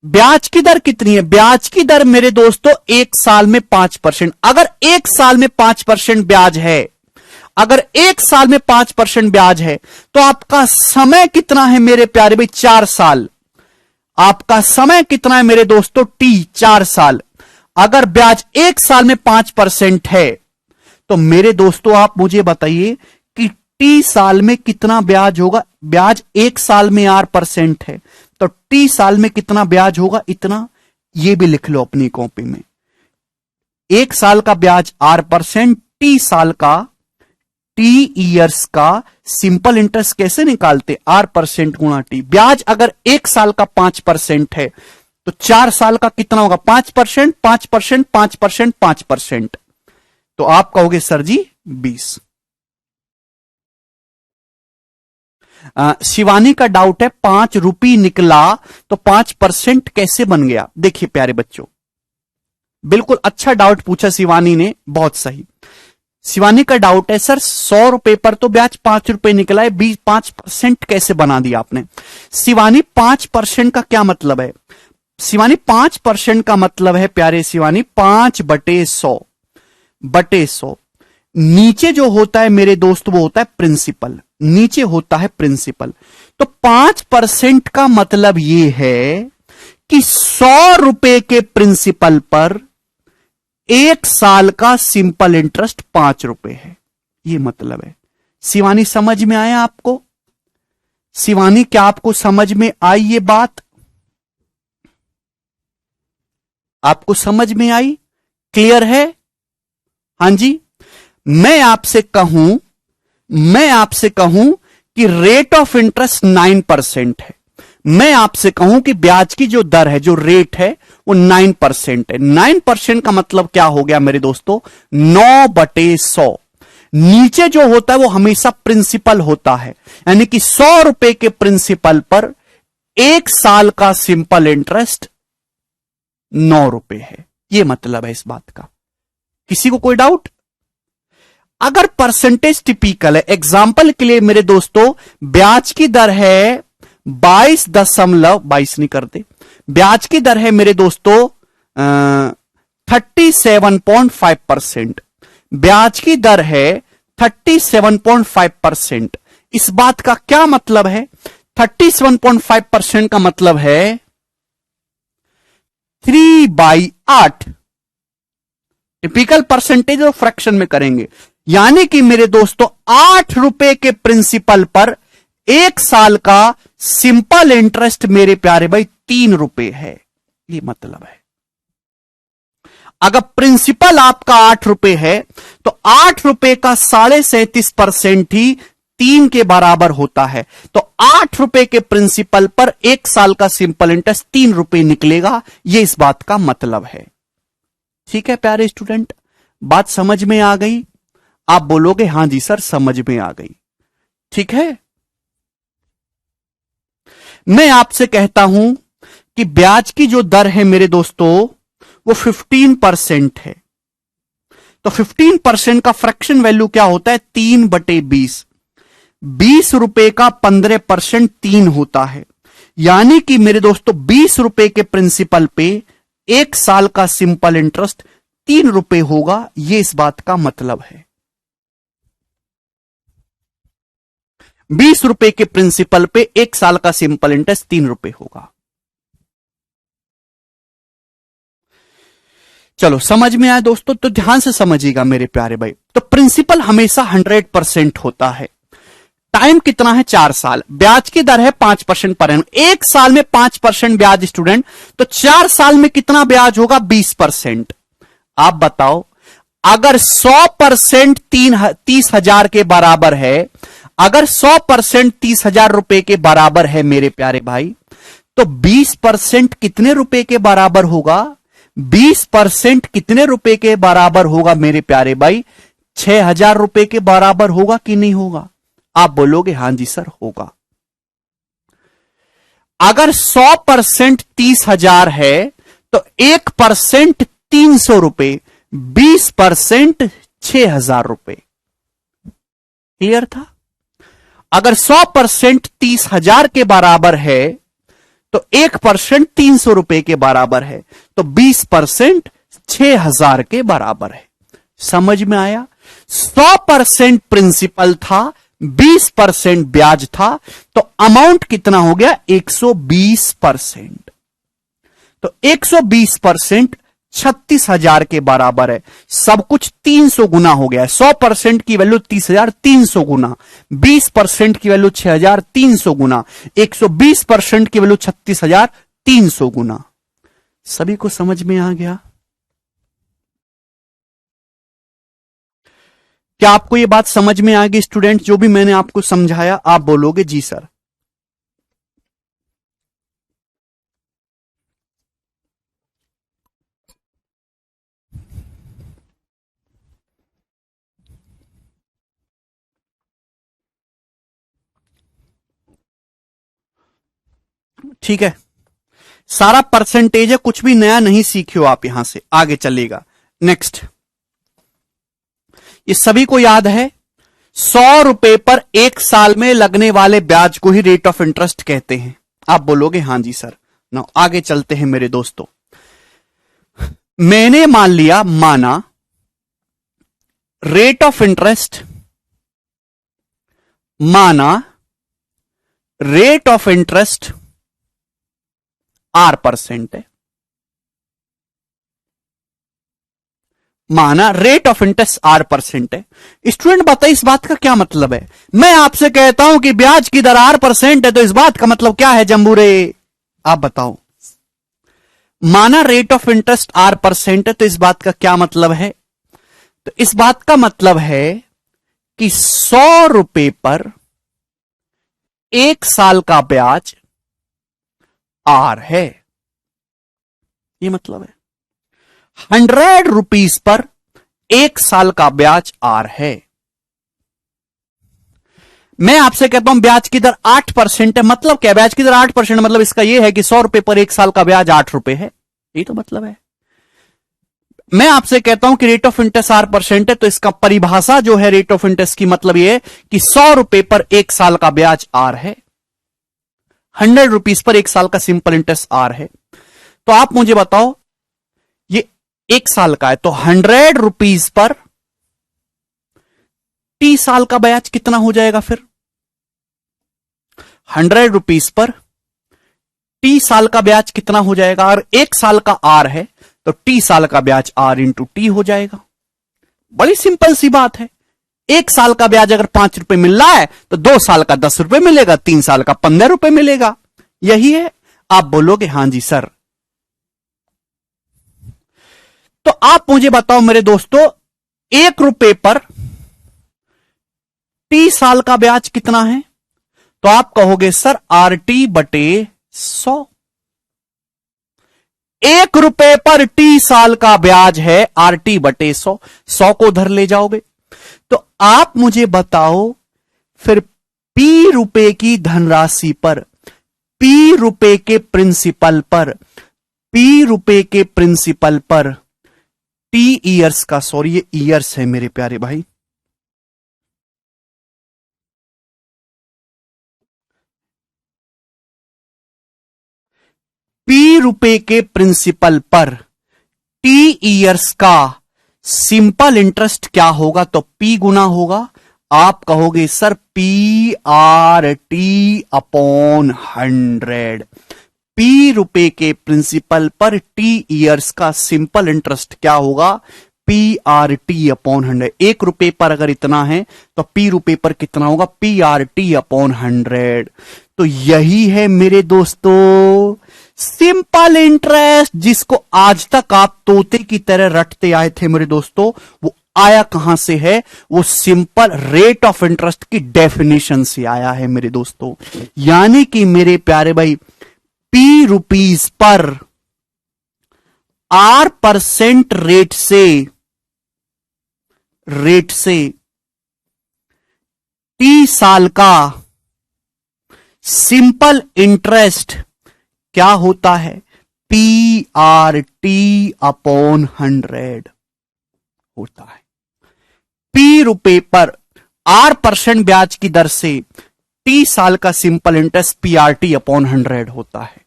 [SPEAKER 1] ब्याज की दर कितनी है? ब्याज की दर मेरे दोस्तों 1 साल में 5%। अगर 1 साल में 5% ब्याज है, अगर 1 साल में 5% ब्याज है तो आपका समय कितना है मेरे प्यारे भाई? 4 साल। आपका समय कितना है मेरे दोस्तों? टी 4 साल। अगर ब्याज 1 साल में 5% है तो मेरे दोस्तों आप मुझे बताइए कि टी साल में कितना ब्याज होगा? ब्याज 1 साल में 8% है तो टी साल में कितना ब्याज होगा? इतना। ये भी लिख लो अपनी कॉपी में। 1 साल का ब्याज 8%, टी साल का, टी ईयर्स का सिंपल इंटरेस्ट कैसे निकालते? 8% गुणा टी। ब्याज अगर 1 साल का 5% है तो 4 साल का कितना होगा? 5%, 5%, 5%, 5%। तो आप कहोगे सर जी 20। शिवानी का डाउट है 5 रुपये निकला तो 5% कैसे बन गया? देखिए प्यारे बच्चों, बिल्कुल अच्छा डाउट पूछा शिवानी ने, बहुत सही। शिवानी का डाउट है सर 100 रुपए पर तो ब्याज 5 रुपए निकला है, 5% कैसे बना दिया आपने? शिवानी 5% का क्या मतलब है? शिवानी 5% का मतलब है प्यारे शिवानी 5/100 नीचे जो होता है मेरे दोस्त वो होता है प्रिंसिपल, नीचे होता है प्रिंसिपल। तो 5% का मतलब ये है कि 100 रुपए के प्रिंसिपल पर 1 साल का सिंपल इंटरेस्ट 5 रुपए है, ये मतलब है। शिवानी समझ में आया आपको? शिवानी क्या आपको समझ में आई ये बात? आपको समझ में आई? क्लियर है? हां जी। मैं आपसे कहूं कि रेट ऑफ इंटरेस्ट 9% है, मैं आपसे कहूं कि ब्याज की जो दर है, जो रेट है वो 9% है। 9% का मतलब क्या हो गया मेरे दोस्तों? 9/100। नीचे जो होता है वो हमेशा प्रिंसिपल होता है, यानी कि 100 रुपए के प्रिंसिपल पर 1 साल का सिंपल इंटरेस्ट 9 रुपए है। ये मतलब है इस बात का। किसी को कोई डाउट? अगर परसेंटेज टिपिकल है, एग्जाम्पल के लिए मेरे दोस्तों, ब्याज की दर है 22 नहीं करते, ब्याज की दर है मेरे दोस्तों 37.5%। ब्याज की दर है 37.5%। इस बात का क्या मतलब है? 37.5% का मतलब है 3/8। टिपिकल परसेंटेज और फ्रैक्शन में करेंगे, यानी कि मेरे दोस्तों 8 रुपए के प्रिंसिपल पर 1 साल का सिंपल इंटरेस्ट मेरे प्यारे भाई 3 रुपए है। ये मतलब है। अगर प्रिंसिपल आपका 8 रुपए है तो 8 रुपए का 37.5% ही 3 के बराबर होता है। तो 8 रुपए के प्रिंसिपल पर 1 साल का सिंपल इंटरेस्ट 3 रुपए निकलेगा। यह इस बात का मतलब है। ठीक है प्यारे स्टूडेंट, बात समझ में आ गई? आप बोलोगे हां जी सर समझ में आ गई। ठीक है, मैं आपसे कहता हूं कि ब्याज की जो दर है मेरे दोस्तों वो 15% है। तो 15% का फ्रैक्शन वैल्यू क्या होता है? 3/20। 20 रुपए का 15% 3 होता है, यानी कि मेरे दोस्तों 20 रुपए के प्रिंसिपल पे 1 साल का सिंपल इंटरेस्ट 3 रुपए होगा। यह इस बात का मतलब है। 20 रुपए के प्रिंसिपल पे 1 साल का सिंपल इंटरेस्ट 3 रुपए होगा। चलो समझ में आया दोस्तों? तो ध्यान से समझिएगा मेरे प्यारे भाई। तो प्रिंसिपल हमेशा 100% होता है। टाइम कितना है? 4 साल। ब्याज की दर है 5% पर एनम। 1 साल में 5% ब्याज स्टूडेंट, तो 4 साल में कितना ब्याज होगा? 20%। आप बताओ, अगर 100% 30,000 के बराबर है, अगर 100% 30,000 रुपए के बराबर है मेरे प्यारे भाई, तो 20% कितने रुपए के बराबर होगा? 20% कितने रुपए के बराबर होगा मेरे प्यारे भाई? 6,000 रुपए के बराबर होगा कि नहीं होगा? आप बोलोगे हां जी सर होगा। अगर 100% 30,000 है तो 1% 300 रुपए, 20% 6,000 रुपए। क्लियर था? अगर 100% 30,000 के बराबर है तो 1% 300 रुपए के बराबर है, तो 20% 6,000 के बराबर है। समझ में आया? 100% प्रिंसिपल था, 20% ब्याज था, तो अमाउंट कितना हो गया? 120%। तो 120% 36,000 के बराबर है। सब कुछ 300 गुना हो गया है। 100% की वैल्यू 30,000, 300 गुना। 20% की वैल्यू 6,000, 300 गुना। 120% की वैल्यू 36,000, 300 गुना। सभी को समझ में आ गया? क्या आपको यह बात समझ में आ गई स्टूडेंट? जो भी मैंने आपको समझाया आप बोलोगे जी सर। ठीक है, सारा परसेंटेज है, कुछ भी नया नहीं सीखे हो आप। यहां से आगे चलेगा। नेक्स्ट, ये सभी को याद है, 100 रुपए पर 1 साल में लगने वाले ब्याज को ही रेट ऑफ इंटरेस्ट कहते हैं। आप बोलोगे हां जी सर। ना आगे चलते हैं मेरे दोस्तों। मैंने मान लिया, माना रेट ऑफ इंटरेस्ट, माना रेट ऑफ इंटरेस्ट R% है। माना रेट ऑफ इंटरेस्ट R% है। स्टूडेंट बताइए इस बात का क्या मतलब है? मैं आपसे कहता हूं कि ब्याज की दर R% है, तो इस बात का मतलब क्या है जंबूरे? आप बताओ। माना रेट ऑफ इंटरेस्ट R% है, तो इस बात का क्या मतलब है? तो इस बात का मतलब है कि 100 रुपए पर 1 साल का ब्याज R है। ये मतलब है 100 रुपीस पर 1 साल का ब्याज R है। मैं आपसे कहता हूं ब्याज की दर 8% है, मतलब क्या? ब्याज की दर 8%, मतलब इसका यह है कि 100 रुपए पर एक साल का ब्याज 8 रुपए है, यही तो मतलब है। मैं आपसे कहता हूं कि रेट ऑफ इंटरेस्ट 8% है, तो इसका परिभाषा जो है रेट ऑफ इंटरेस्ट की, मतलब यह है कि 100 रुपए पर एक साल का ब्याज आर है, 100 रुपीज पर एक साल का सिंपल इंटरेस्ट आर है। तो आप मुझे बताओ, ये एक साल का है, तो 100 रुपीज पर टी साल का ब्याज कितना हो जाएगा? फिर 100 रुपीज पर टी साल का ब्याज कितना हो जाएगा? और एक साल का आर है, तो टी साल का ब्याज आर इंटू टी हो जाएगा। बड़ी सिंपल सी बात है। एक साल का ब्याज अगर 5 रुपए मिल रहा है, तो 2 साल का 10 रुपए मिलेगा, 3 साल का 15 रुपए मिलेगा। यही है। आप बोलोगे हां जी सर। तो आप मुझे बताओ मेरे दोस्तों, 1 रुपए पर टी साल का ब्याज कितना है? तो आप कहोगे सर आर टी बटे 100। 1 रुपए पर टी साल का ब्याज है, आर टी बटे 100। 100 को उधर ले जाओगे, तो आप मुझे बताओ फिर पी रुपए की धनराशि पर, पी रुपए के प्रिंसिपल पर, पी रुपए के प्रिंसिपल पर टी ईयर्स का, सॉरी ये ईयर्स है मेरे प्यारे भाई, पी रुपए के प्रिंसिपल पर टी ईयर्स का सिंपल इंटरेस्ट क्या होगा? तो पी गुना होगा। आप कहोगे sir P R T upon 100। P रुपए के प्रिंसिपल पर टी ईयर्स का सिंपल इंटरेस्ट क्या होगा? P R T upon 100। 1 रुपए पर अगर इतना है, तो पी रुपए पर कितना होगा? P R T upon 100। तो यही है मेरे दोस्तों सिंपल इंटरेस्ट, जिसको आज तक आप तोते की तरह रटते आए थे मेरे दोस्तों। वो आया कहां से है? वो सिंपल रेट ऑफ इंटरेस्ट की डेफिनेशन से आया है मेरे दोस्तों। यानी कि मेरे प्यारे भाई, P rupees per R% rate से टी साल का सिंपल इंटरेस्ट क्या होता है? पी आर टी अपॉन 100 होता है। पी रुपए पर R% ब्याज की दर से टी साल का simple interest P R T upon 100 होता है।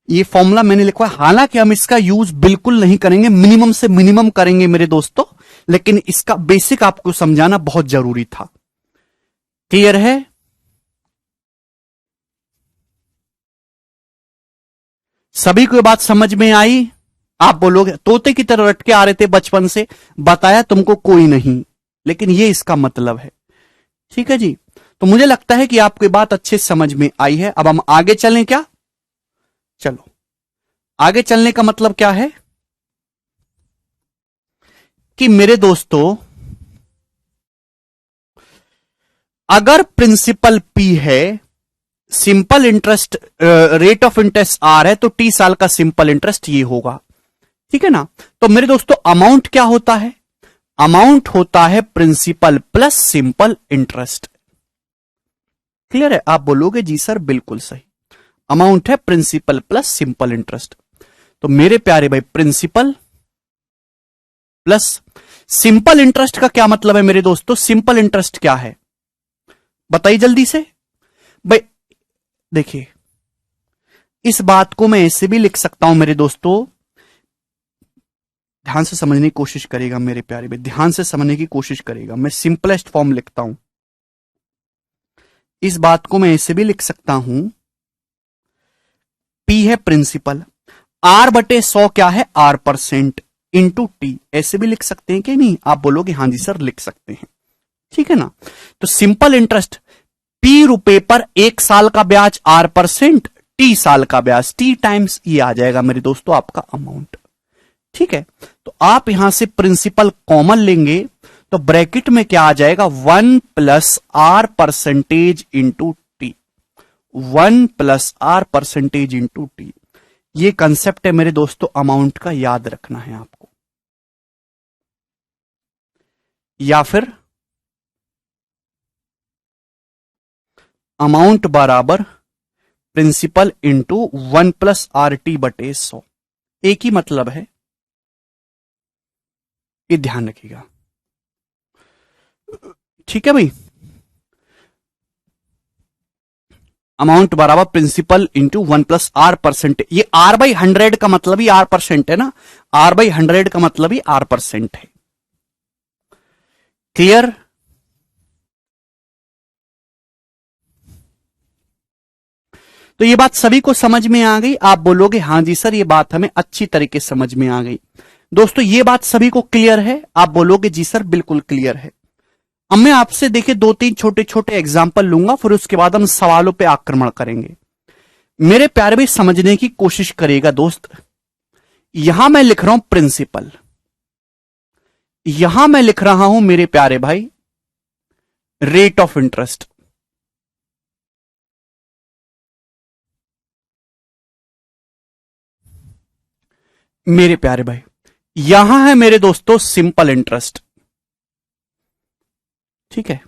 [SPEAKER 1] ये फॉर्मूला मैंने लिखा है, हालांकि हम इसका यूज बिल्कुल नहीं करेंगे, मिनिमम से मिनिमम करेंगे मेरे दोस्तों, लेकिन इसका बेसिक आपको समझाना बहुत जरूरी था। क्लियर है? सभी को बात समझ में आई? आप बोलोगे तोते की तरह रट के आ रहे थे बचपन से, बताया तुमको कोई नहीं, लेकिन ये इसका मतलब है। ठीक है जी, तो मुझे लगता है कि आपको बात अच्छे समझ में आई है। अब हम आगे चलें क्या? चलो, आगे चलने का मतलब क्या है कि मेरे दोस्तों, अगर प्रिंसिपल पी है, simple interest rate of interest R है, तो टी साल का सिंपल इंटरेस्ट ये होगा। ठीक है ना? तो मेरे दोस्तों अमाउंट क्या होता है? अमाउंट होता है principal plus simple interest. Clear है? आप बोलोगे जी सर बिल्कुल सही, अमाउंट है प्रिंसिपल प्लस सिंपल इंटरेस्ट। तो मेरे प्यारे भाई, प्रिंसिपल प्लस सिंपल इंटरेस्ट का क्या मतलब है मेरे दोस्तों? सिंपल इंटरेस्ट क्या है बताइए जल्दी से भाई। देखिए, इस बात को मैं ऐसे भी लिख सकता हूं मेरे दोस्तों, ध्यान से समझने की कोशिश करेगा मेरे प्यारे भाई, ध्यान से समझने की कोशिश करेगा। मैं सिंपलेस्ट फॉर्म लिखता हूं, इस बात को मैं ऐसे भी लिख सकता हूं, पी है प्रिंसिपल, आर बटे 100 क्या है? R% into T. ऐसे भी लिख सकते हैं कि नहीं? आप बोलोगे हां जी सर लिख सकते हैं। ठीक है ना? तो सिंपल इंटरेस्ट पी रुपए पर एक साल का ब्याज R%, टी साल का ब्याज, टी टाइम्स ये आ जाएगा मेरे दोस्तों आपका अमाउंट। ठीक है? तो आप यहां से प्रिंसिपल कॉमन लेंगे, तो ब्रैकेट में क्या आ जाएगा? 1 plus R% into T, 1 plus R% into T. ये कंसेप्ट है मेरे दोस्तों अमाउंट का, याद रखना है आपको। या फिर अमाउंट बराबर प्रिंसिपल इंटू 1+RT/100। एक ही मतलब है, ये ध्यान रखिएगा। ठीक है भाई, अमाउंट बराबर प्रिंसिपल इंटू 1+R%। ये R/100 का मतलब ही R% है ना, R/100 का मतलब ही R% है। क्लियर? तो ये बात सभी को समझ में आ गई? आप बोलोगे हां जी सर, ये बात हमें अच्छी तरीके से समझ में आ गई। दोस्तों ये बात सभी को क्लियर है? आप बोलोगे जी सर बिल्कुल क्लियर है। अब मैं आपसे देखिए 2-3 छोटे छोटे एग्जाम्पल लूंगा, फिर उसके बाद हम सवालों पे आक्रमण करेंगे। मेरे प्यारे भी समझने की कोशिश करिएगा दोस्त। यहां मैं लिख रहा हूं प्रिंसिपल, यहां मैं लिख रहा हूं मेरे प्यारे भाई रेट ऑफ इंटरेस्ट। मेरे प्यारे भाई यहां है मेरे दोस्तों सिंपल इंटरेस्ट। ठीक है,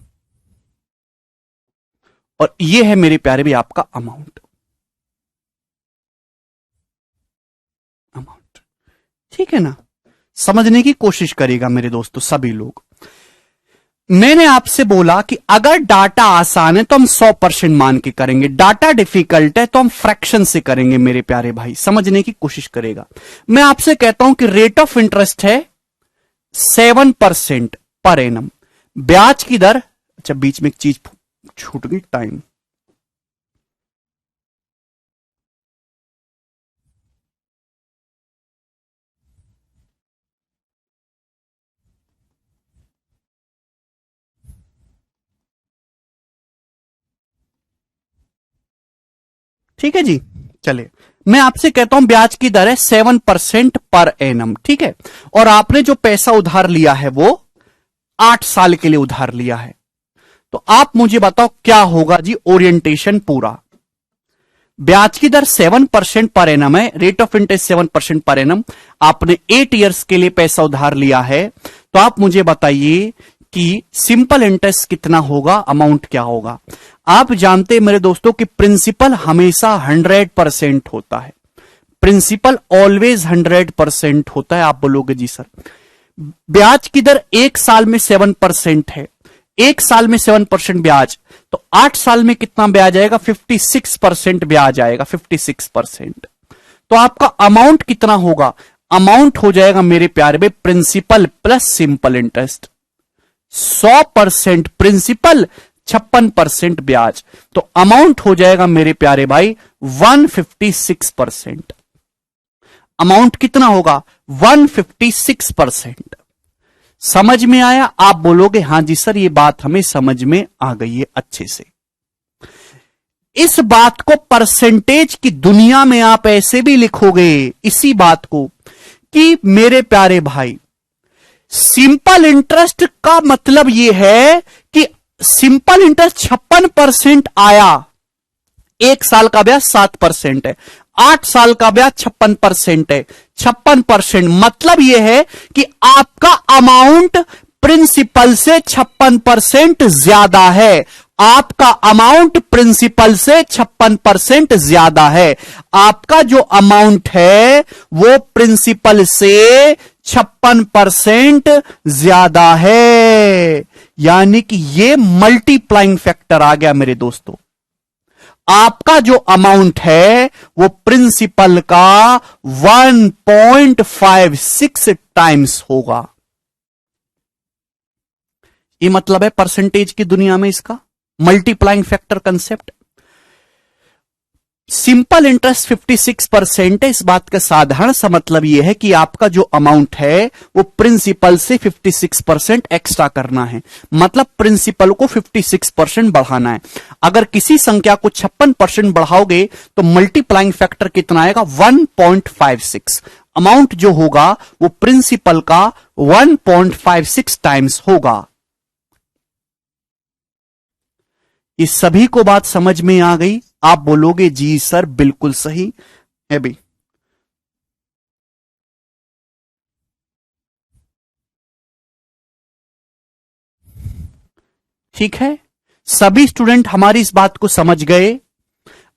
[SPEAKER 1] और ये है मेरे प्यारे भाई आपका अमाउंट। अमाउंट ठीक है ना? समझने की कोशिश करेगा मेरे दोस्तों सभी लोग। मैंने आपसे बोला कि अगर डाटा आसान है तो हम 100% मान के करेंगे, डाटा डिफिकल्ट है तो हम फ्रैक्शन से करेंगे। मेरे प्यारे भाई समझने की कोशिश करेगा। मैं आपसे कहता हूं कि रेट ऑफ इंटरेस्ट है 7% पर एनम। ब्याज की दर, अच्छा बीच में एक चीज छूट गई, टाइम। ठीक है जी, चलिए मैं आपसे कहता हूं ब्याज की दर है 7% पर एनम। ठीक है, और आपने जो पैसा उधार लिया है वो 8 साल के लिए उधार लिया है। तो आप मुझे बताओ क्या होगा जी ओरिएंटेशन पूरा। ब्याज की दर 7% पर एनम है, rate of interest 7% per annum. आपने 8 इयर्स के लिए पैसा उधार लिया है, तो आप मुझे बताइए कि सिंपल इंटरेस्ट कितना होगा, अमाउंट क्या होगा। आप जानते हैं मेरे दोस्तों कि प्रिंसिपल हमेशा 100% होता है। प्रिंसिपल ऑलवेज 100% होता है। आप बोलोगे जी सर ब्याज की दर 1 साल में 7% है, 1 साल में 7% ब्याज, तो 8 साल में कितना ब्याज आएगा? 56% ब्याज आएगा, 56%। तो आपका अमाउंट कितना होगा? अमाउंट हो जाएगा मेरे प्यारे में principal plus simple interest. 100% principal, 56% ब्याज, तो अमाउंट हो जाएगा मेरे प्यारे भाई 156%। अमाउंट कितना होगा? 156%। समझ में आया? आप बोलोगे हां जी सर ये बात हमें समझ में आ गई है अच्छे से। इस बात को परसेंटेज की दुनिया में आप ऐसे भी लिखोगे इसी बात को कि मेरे प्यारे भाई सिंपल इंटरेस्ट का मतलब यह है कि सिंपल इंटरेस्ट 56% आया, 1 साल का ब्याज 7% है, 8 साल का ब्याज 56% है। 56% मतलब यह है कि आपका अमाउंट प्रिंसिपल से 56% ज्यादा है। आपका अमाउंट प्रिंसिपल से 56% ज्यादा है। आपका जो अमाउंट है वो प्रिंसिपल से 56% ज्यादा है। यानी कि ये मल्टीप्लाइंग फैक्टर आ गया मेरे दोस्तों। आपका जो अमाउंट है वो प्रिंसिपल का 1.56 टाइम्स होगा। ये मतलब है परसेंटेज की दुनिया में इसका multiplying factor concept. Simple interest 56% है। इस बात का साधारण सा मतलब यह है कि आपका जो अमाउंट है वो प्रिंसिपल से 56% एक्स्ट्रा करना है, मतलब प्रिंसिपल को 56% बढ़ाना है। अगर किसी संख्या को 56% बढ़ाओगे तो मल्टीप्लाइंग फैक्टर कितना आएगा? 1.56। अमाउंट जो होगा वो प्रिंसिपल का 1.56 टाइम्स होगा। इस सभी को बात समझ में आ गई? आप बोलोगे जी सर बिल्कुल सही है भाई। ठीक है, सभी स्टूडेंट हमारी इस बात को समझ गए?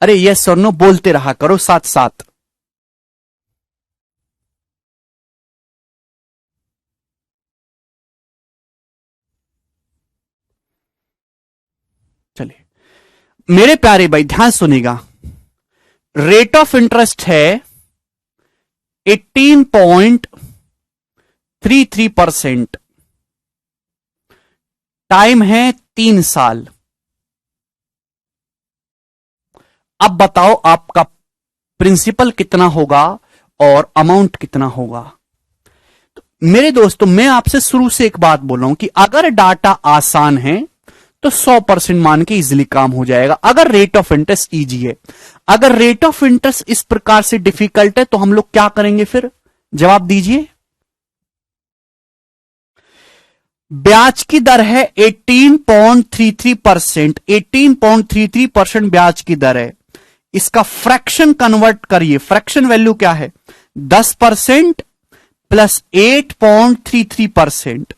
[SPEAKER 1] अरे यस और नो बोलते रहा करो साथ साथ। चलिए मेरे प्यारे भाई ध्यान सुनिएगा, रेट ऑफ इंटरेस्ट है 18.33%, टाइम है 3 साल। अब बताओ आपका प्रिंसिपल कितना होगा और अमाउंट कितना होगा? तो मेरे दोस्तों मैं आपसे शुरू से एक बात बोल रहा हूं कि अगर डाटा आसान है तो 100% मान के इजीली काम हो जाएगा। अगर रेट ऑफ इंटरेस्ट इजी है, अगर रेट ऑफ इंटरेस्ट इस प्रकार से डिफिकल्ट है तो हम लोग क्या करेंगे फिर? जवाब दीजिए। ब्याज की दर है 18.33%, 18.33% ब्याज की दर है। इसका फ्रैक्शन कन्वर्ट करिए, फ्रैक्शन वैल्यू क्या है? 10% प्लस 8.33%।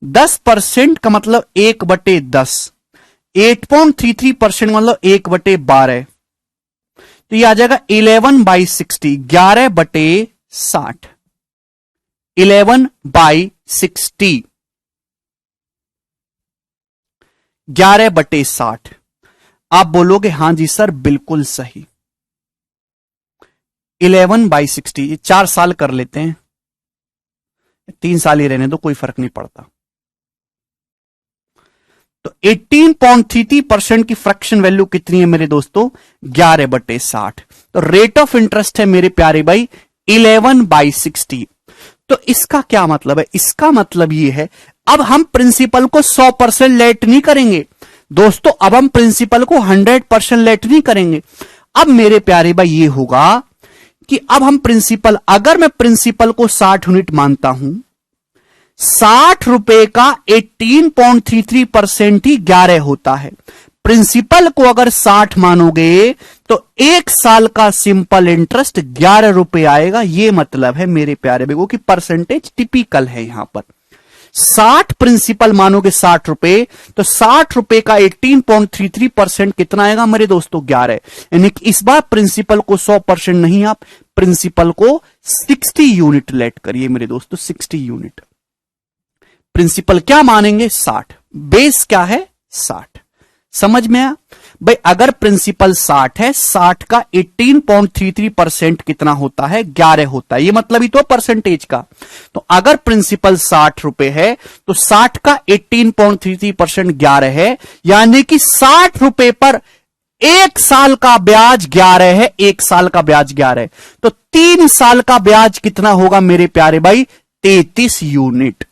[SPEAKER 1] 10% का मतलब 1/10, 8.33% मतलब 1/12, तो यह आ जाएगा 11/60, 11/60, 11/60, 11/60। आप बोलोगे हां जी सर बिल्कुल सही, 11/60, 4 साल कर लेते हैं, 3 साल ही रहने दो, कोई फर्क नहीं पड़ता। तो 18.33% की फ्रैक्शन वैल्यू कितनी है मेरे दोस्तों? 11/60। तो रेट ऑफ इंटरेस्ट है मेरे प्यारे भाई 11/60। तो इसका क्या मतलब है? इसका मतलब यह है अब हम प्रिंसिपल को 100% लेट नहीं करेंगे दोस्तों, अब हम प्रिंसिपल को 100% लेट नहीं करेंगे। अब मेरे प्यारे भाई ये होगा कि अब हम प्रिंसिपल, अगर मैं प्रिंसिपल को 60 यूनिट मानता हूं, 60 रुपए का 18.33% ही 11 होता है। प्रिंसिपल को अगर 60 मानोगे तो 1 साल का सिंपल इंटरेस्ट 11 रुपए आएगा। यह मतलब है मेरे प्यारे बेगो कि परसेंटेज टिपिकल है यहां पर। 60 प्रिंसिपल मानोगे 60 रुपए, तो 60 रुपए का 18.33% कितना आएगा मेरे दोस्तों? 11। यानी कि इस बार प्रिंसिपल को 100% नहीं, आप प्रिंसिपल को 60 यूनिट लेट करिए मेरे दोस्तों, 60 यूनिट। प्रिंसिपल क्या मानेंगे? 60, बेस क्या है? 60। समझ में आया भाई? अगर प्रिंसिपल 60 है, 60 का 18.33% कितना होता है? 11 होता है। ये मतलब ही तो परसेंटेज का। तो अगर प्रिंसिपल 60 रुपए है तो 60 का 18.33% 11 है, यानी कि 60 रुपए पर 1 साल का ब्याज 11 है, 1 साल का ब्याज 11 है। तो 3 साल का ब्याज कितना होगा मेरे प्यारे भाई? 33 यूनिट।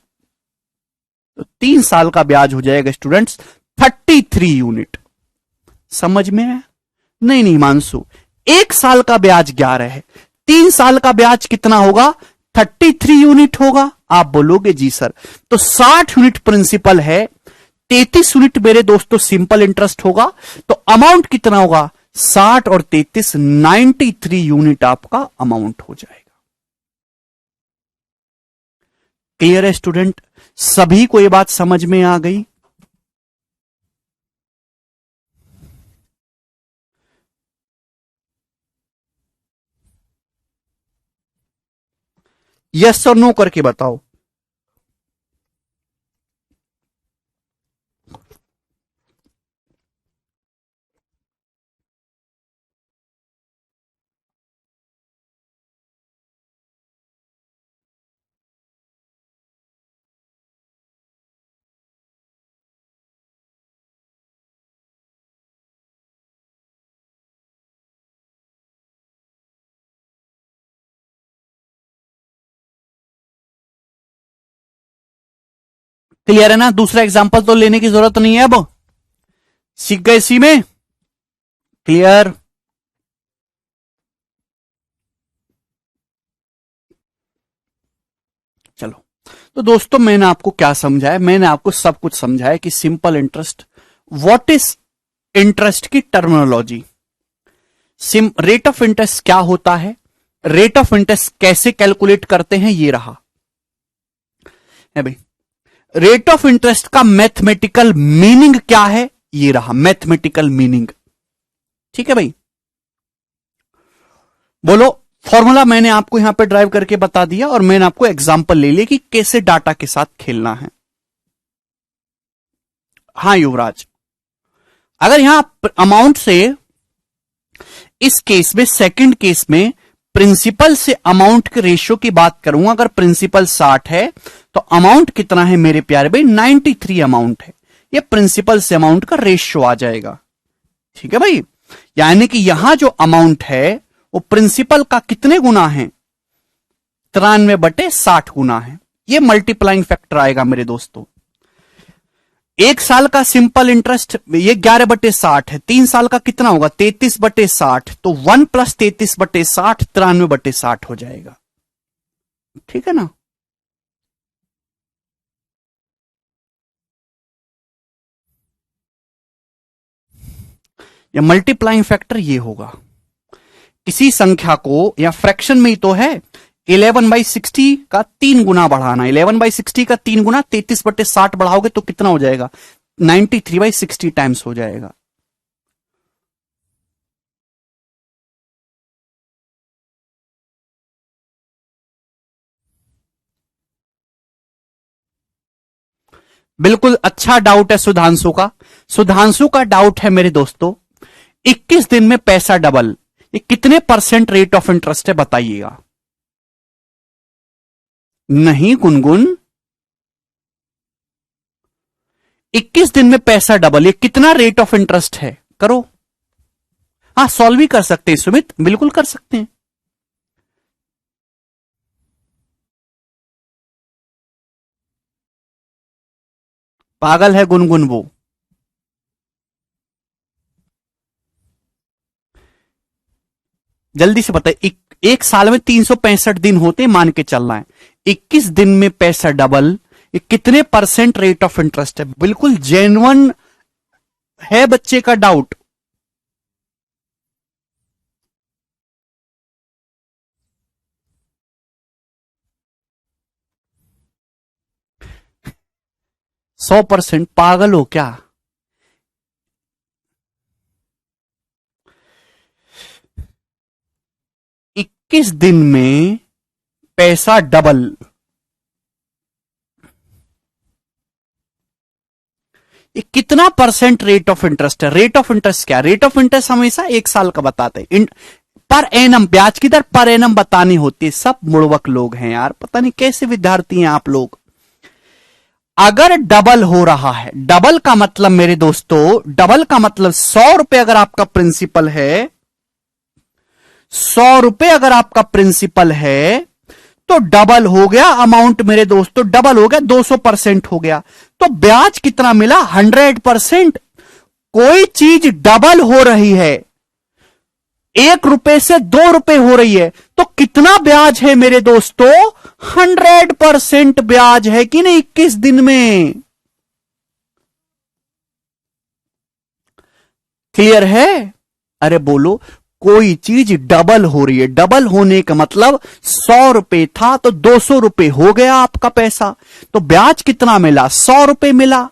[SPEAKER 1] तो 3 साल का ब्याज हो जाएगा स्टूडेंट्स 33 यूनिट। समझ में है? नहीं मानसू, 1 साल का ब्याज 11 है, 3 साल का ब्याज कितना होगा? 33 यूनिट होगा। आप बोलोगे जी सर, तो 60 यूनिट प्रिंसिपल है, 33 यूनिट मेरे दोस्तों सिंपल इंटरेस्ट होगा, तो अमाउंट कितना होगा? 60 और 33, 93 यूनिट आपका अमाउंट हो जाएगा। क्लियर है स्टूडेंट? सभी को यह बात समझ में आ गई? यस और नो करके बताओ। क्लियर है ना? दूसरा एग्जांपल तो लेने की जरूरत नहीं है, अब सीख गए इसी में। क्लियर? चलो, तो दोस्तों मैंने आपको क्या समझाया? मैंने आपको सब कुछ समझाया कि simple interest, what is interest की टर्मिनोलॉजी, रेट ऑफ इंटरेस्ट क्या होता है, रेट ऑफ इंटरेस्ट कैसे कैलकुलेट करते हैं, ये रहा है भाई। रेट ऑफ इंटरेस्ट का मैथमेटिकल मीनिंग क्या है, ये रहा मैथमेटिकल मीनिंग। ठीक है भाई, बोलो। फॉर्मूला मैंने आपको यहां पे ड्राइव करके बता दिया और मैंने आपको एग्जांपल ले लिया कि कैसे डाटा के साथ खेलना है। हां युवराज, अगर यहां अमाउंट से, इस केस में सेकंड केस में प्रिंसिपल से अमाउंट के रेशियो की बात करूंगा, अगर प्रिंसिपल 60 है तो अमाउंट कितना है मेरे प्यारे भाई, 93 अमाउंट है। ये प्रिंसिपल से अमाउंट का रेशियो आ जाएगा। ठीक है भाई, यानी कि यहां जो अमाउंट है वो प्रिंसिपल का कितने गुना है, 93/60 गुना है। ये मल्टीप्लाइंग फैक्टर आएगा मेरे दोस्तों। एक साल का सिंपल इंटरेस्ट ये 11/60 है, 3 साल का कितना होगा 33/60, तो 1 + 33/60 93/60 हो जाएगा। ठीक है ना। या मल्टीप्लाइंग फैक्टर ये होगा, किसी संख्या को या फ्रैक्शन में ही तो है 11/60 का 3 गुना बढ़ाना, 11/60 का 3 गुना 33/60 बढ़ाओगे तो कितना हो जाएगा, 93/60 टाइम्स हो जाएगा। बिल्कुल अच्छा डाउट है सुधांशु का। सुधांशु का डाउट है मेरे दोस्तों, 21 दिन में पैसा डबल, ये कितने % रेट ऑफ इंटरेस्ट है बताइएगा। नहीं गुनगुन, 21 दिन में पैसा डबल, ये कितना रेट ऑफ इंटरेस्ट है, करो। हाँ सॉल्व भी कर सकते हैं सुमित, बिल्कुल कर सकते हैं। पागल है गुनगुन वो। जल्दी से बताइए, एक साल में 365 दिन होते, मान के चलना है 21 दिन में पैसा डबल, ये कितने % रेट ऑफ इंटरेस्ट है। बिल्कुल जेन्युइन है बच्चे का डाउट। सौ %, पागल हो क्या। किस दिन में पैसा डबल, ये कितना % रेट ऑफ इंटरेस्ट है। रेट ऑफ इंटरेस्ट क्या, रेट ऑफ इंटरेस्ट हमेशा 1 साल का बताते हैं। पर एनम, ब्याज की दर पर एनम बतानी होती है। सब मुड़वक लोग हैं यार, पता नहीं कैसे विद्यार्थी हैं आप लोग। अगर डबल हो रहा है, डबल का मतलब मेरे दोस्तों, डबल का मतलब 100 रुपए अगर आपका प्रिंसिपल है, 100 रुपए अगर आपका प्रिंसिपल है तो डबल हो गया अमाउंट मेरे दोस्तों, डबल हो गया 200% हो गया। तो ब्याज कितना मिला, 100%। कोई चीज डबल हो रही है, 1 रुपए से 2 रुपए हो रही है, तो कितना ब्याज है मेरे दोस्तों, 100% ब्याज है कि नहीं 21 दिन में। क्लियर है। अरे बोलो, कोई चीज डबल हो रही है, डबल होने का मतलब 100 रुपए था तो 200 रुपए हो गया आपका पैसा, तो ब्याज कितना मिला, 100 रुपए मिला।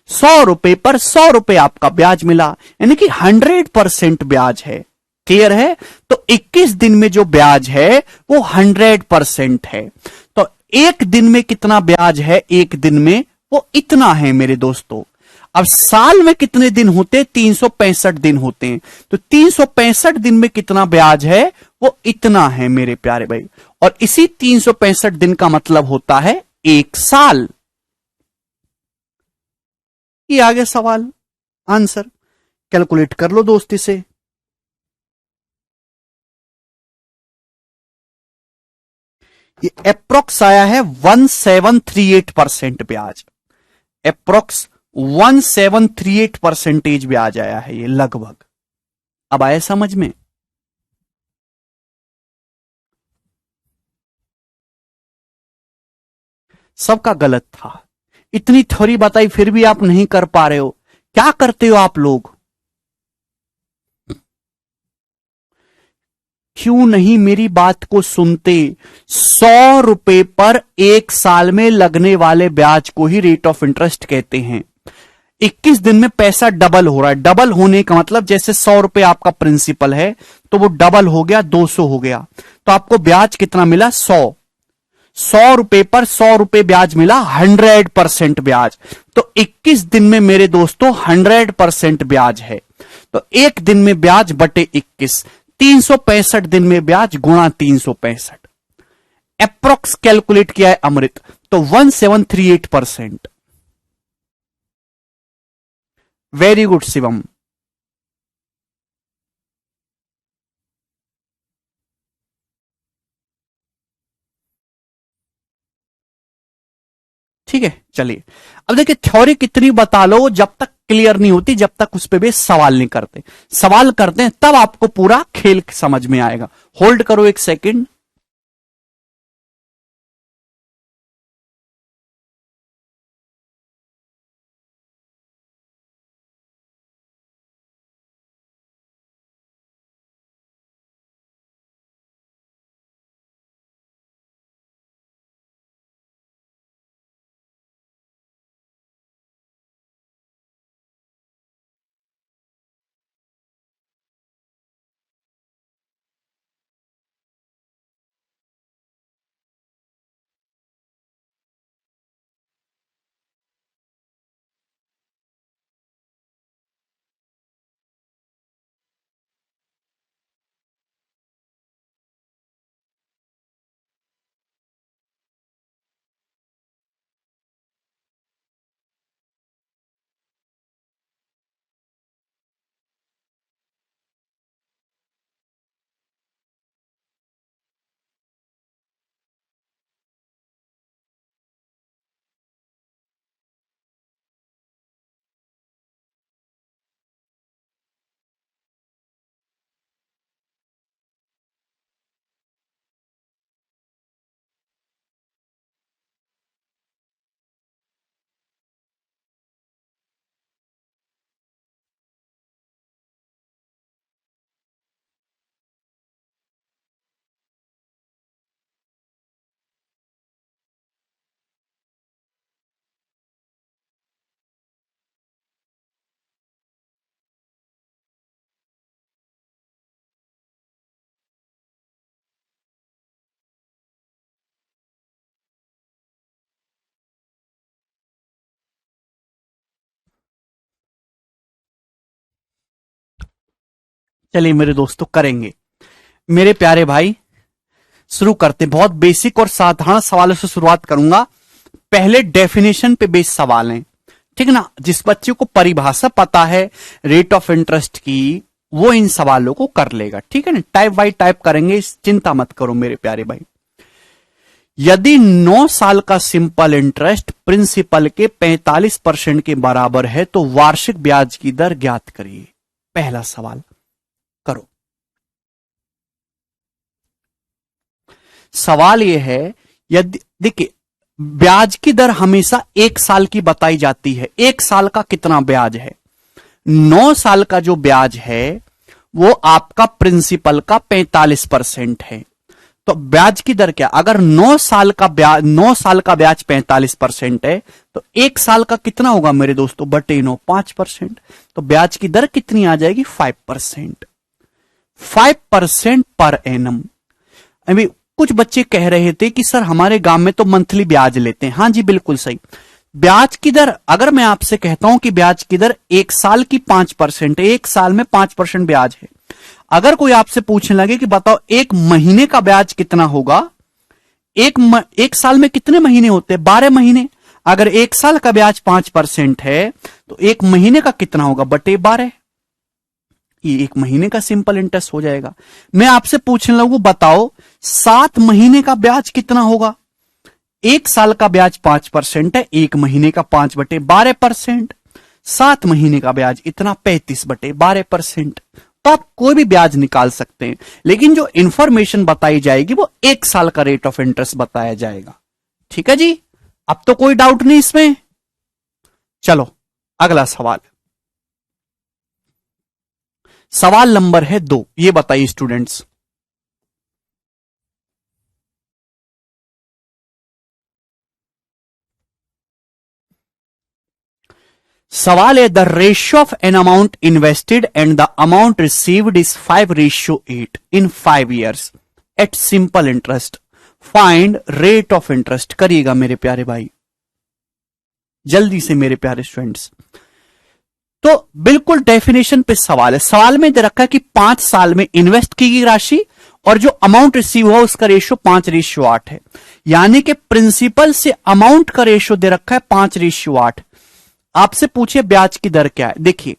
[SPEAKER 1] 100 रुपए पर 100 रुपए आपका ब्याज मिला, यानी कि 100% ब्याज है। क्लियर है। तो 21 दिन में जो ब्याज है वो 100% है। तो एक दिन में कितना ब्याज है, एक दिन में वो इतना है मेरे दोस्तों। अब साल में कितने दिन होते, 365 दिन होते हैं, तो 365 दिन में कितना ब्याज है, वो इतना है मेरे प्यारे भाई। और इसी 365 दिन का मतलब होता है 1 साल। ये आ गया सवाल, आंसर कैलकुलेट कर लो दोस्ती से। ये अप्रोक्स आया है 1738% ब्याज, अप्रोक्स 1738% ब्याज आया है ये लगभग। अब आया समझ में। सबका गलत था, इतनी थ्योरी बताई फिर भी आप नहीं कर पा रहे हो, क्या करते हो आप लोग। क्यों नहीं मेरी बात को सुनते? 100 रुपए पर 1 साल में लगने वाले ब्याज को ही रेट ऑफ इंटरेस्ट कहते हैं। 21 दिन में पैसा डबल हो रहा है। डबल होने का मतलब जैसे 100 रुपए आपका प्रिंसिपल है तो वो डबल हो गया, 200 हो गया, तो आपको ब्याज कितना मिला? 100। 100 रुपए पर 100 रुपए ब्याज मिला, 100% ब्याज। तो 21 दिन में मेरे दोस्तों 100% ब्याज है। तो एक दिन में ब्याज बटे 21, 365 दिन में ब्याज गुणा 365। अप्रोक्स कैलकुलेट किया है अमृत, तो 1738%। Very good Shivam. ठीक है, चलिए अब देखिए थ्योरी कितनी बता लो, जब तक क्लियर नहीं होती, जब तक उस पे भी सवाल नहीं करते। सवाल करते हैं तब आपको पूरा खेल समझ में आएगा। होल्ड करो एक सेकंड। चलिए मेरे दोस्तों करेंगे। मेरे प्यारे भाई शुरू करते, बहुत बेसिक और साधारण सवालों से शुरुआत करूंगा। पहले डेफिनेशन पे बेस्ड सवाल हैं, ठीक ना? जिस बच्चे को परिभाषा पता है रेट ऑफ इंटरेस्ट की, वो इन सवालों को कर लेगा, ठीक है ना? टाइप बाय टाइप करेंगे, चिंता मत करो मेरे प्यारे भाई। यदि 9 साल का सिंपल इंटरेस्ट प्रिंसिपल के 45% के बराबर है तो वार्षिक ब्याज की दर ज्ञात करिए। पहला सवाल करो। सवाल यह है, यदि देखिए ब्याज की दर हमेशा 1 साल की बताई जाती है। 1 साल का कितना ब्याज है? 9 साल का जो ब्याज है वो आपका प्रिंसिपल का 45% है। तो ब्याज की दर क्या? अगर 9 साल का ब्याज 45% है तो 1 साल का कितना होगा मेरे दोस्तों? बटे 9, 5%। तो ब्याज की दर कितनी आ जाएगी? 5%। 5% पर एनम। अभी कुछ बच्चे कह रहे थे कि सर हमारे गांव में तो मंथली ब्याज लेते हैं। हाँ जी, बिल्कुल सही। ब्याज की दर, अगर मैं आपसे कहता हूं कि ब्याज की दर 1 साल की 5% है, 1 साल में 5% ब्याज है। अगर कोई आपसे पूछने लगे कि बताओ 1 महीने का ब्याज कितना होगा, एक साल में कितने महीने होते हैं? 12 महीने। अगर 1 साल का ब्याज 5% है तो 1 महीने का कितना होगा? बटे 12। ये 1 महीने का सिंपल इंटरेस्ट हो जाएगा। मैं आपसे पूछने लगूं बताओ 7 महीने का ब्याज कितना होगा? 1 साल का ब्याज 5% है, 1 महीने का 5/12%। 7 महीने का ब्याज इतना 35/12%। तो आप कोई भी ब्याज निकाल सकते हैं, लेकिन जो इंफॉर्मेशन बताई जाएगी वो 1 साल का रेट ऑफ इंटरेस्ट बताया जाएगा। ठीक है जी, अब तो कोई डाउट नहीं इसमें। चलो अगला सवाल। सवाल नंबर है 2। ये बताइए स्टूडेंट्स, सवाल है the ratio of an amount invested and the amount received is 5:8 in 5 years at simple interest, find rate of interest. करिएगा मेरे प्यारे भाई, जल्दी से मेरे प्यारे स्टूडेंट्स। तो बिल्कुल डेफिनेशन पे सवाल है। सवाल में दे रखा है कि 5 साल में इन्वेस्ट की गई राशि और जो अमाउंट रिसीव हुआ उसका रेशियो 5:8 है, यानी कि प्रिंसिपल से अमाउंट का रेशियो दे रखा है 5:8। आपसे पूछे ब्याज की दर क्या है। देखिए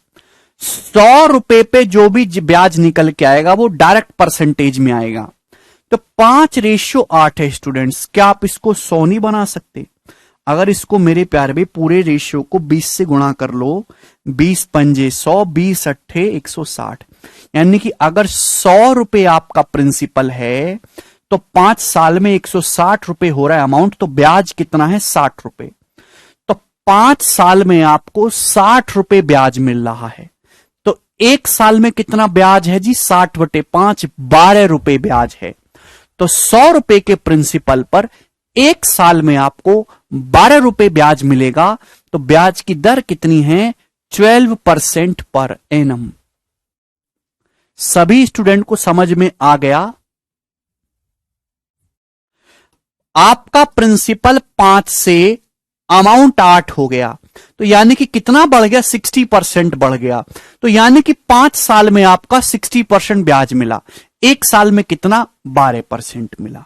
[SPEAKER 1] 100 रुपए पे जो भी ब्याज निकल के आएगा वो डायरेक्ट परसेंटेज में आएगा। तो 5:8 है स्टूडेंट्स। क्या आप इसको 100 नहीं बना सकते? अगर इसको मेरे प्यारे भाई पूरे रेशियो को 20 से गुणा कर लो, 20 पंजे 100, 20 अट्ठे 160, यानी कि अगर 100 रुपए आपका प्रिंसिपल है तो 5 साल में 160 रुपए हो रहा है अमाउंट, तो ब्याज कितना है 60 रुपए। तो 5 साल में आपको 60 रुपए ब्याज मिल रहा है। तो 1 साल में कितना ब्याज है जी? 60/5, 12 रुपए ब्याज है। तो 100 रुपए के प्रिंसिपल पर 1 साल में आपको 12 रुपए ब्याज मिलेगा। तो ब्याज की दर कितनी है? 12% पर एनम। सभी स्टूडेंट को समझ में आ गया? आपका प्रिंसिपल 5 से अमाउंट 8 हो गया, तो यानी कि कितना बढ़ गया? 60% बढ़ गया। तो यानी कि 5 साल में आपका 60% ब्याज मिला, 1 साल में कितना? 12% मिला।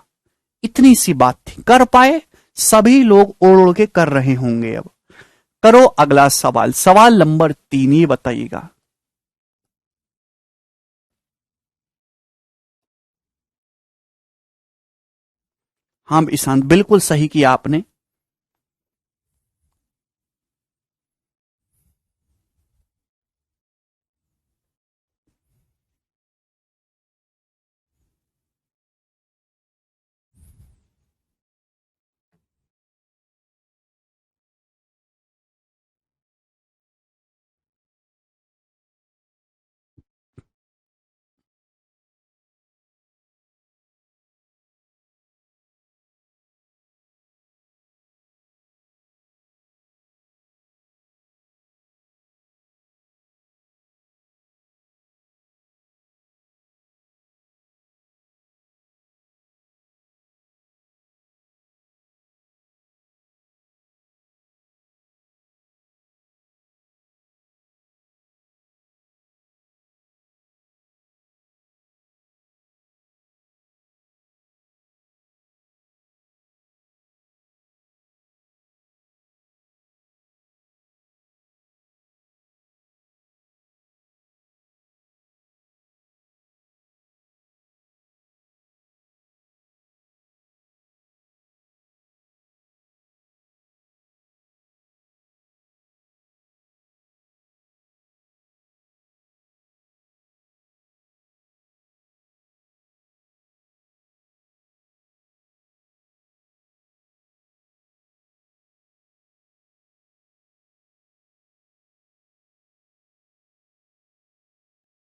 [SPEAKER 1] इतनी सी बात थी। कर पाए? सभी लोग ओढ़ ओढ़ के कर रहे होंगे। अब करो अगला सवाल। सवाल नंबर 3 ये बताइएगा। हाँ ईशांत, बिल्कुल सही किया आपने।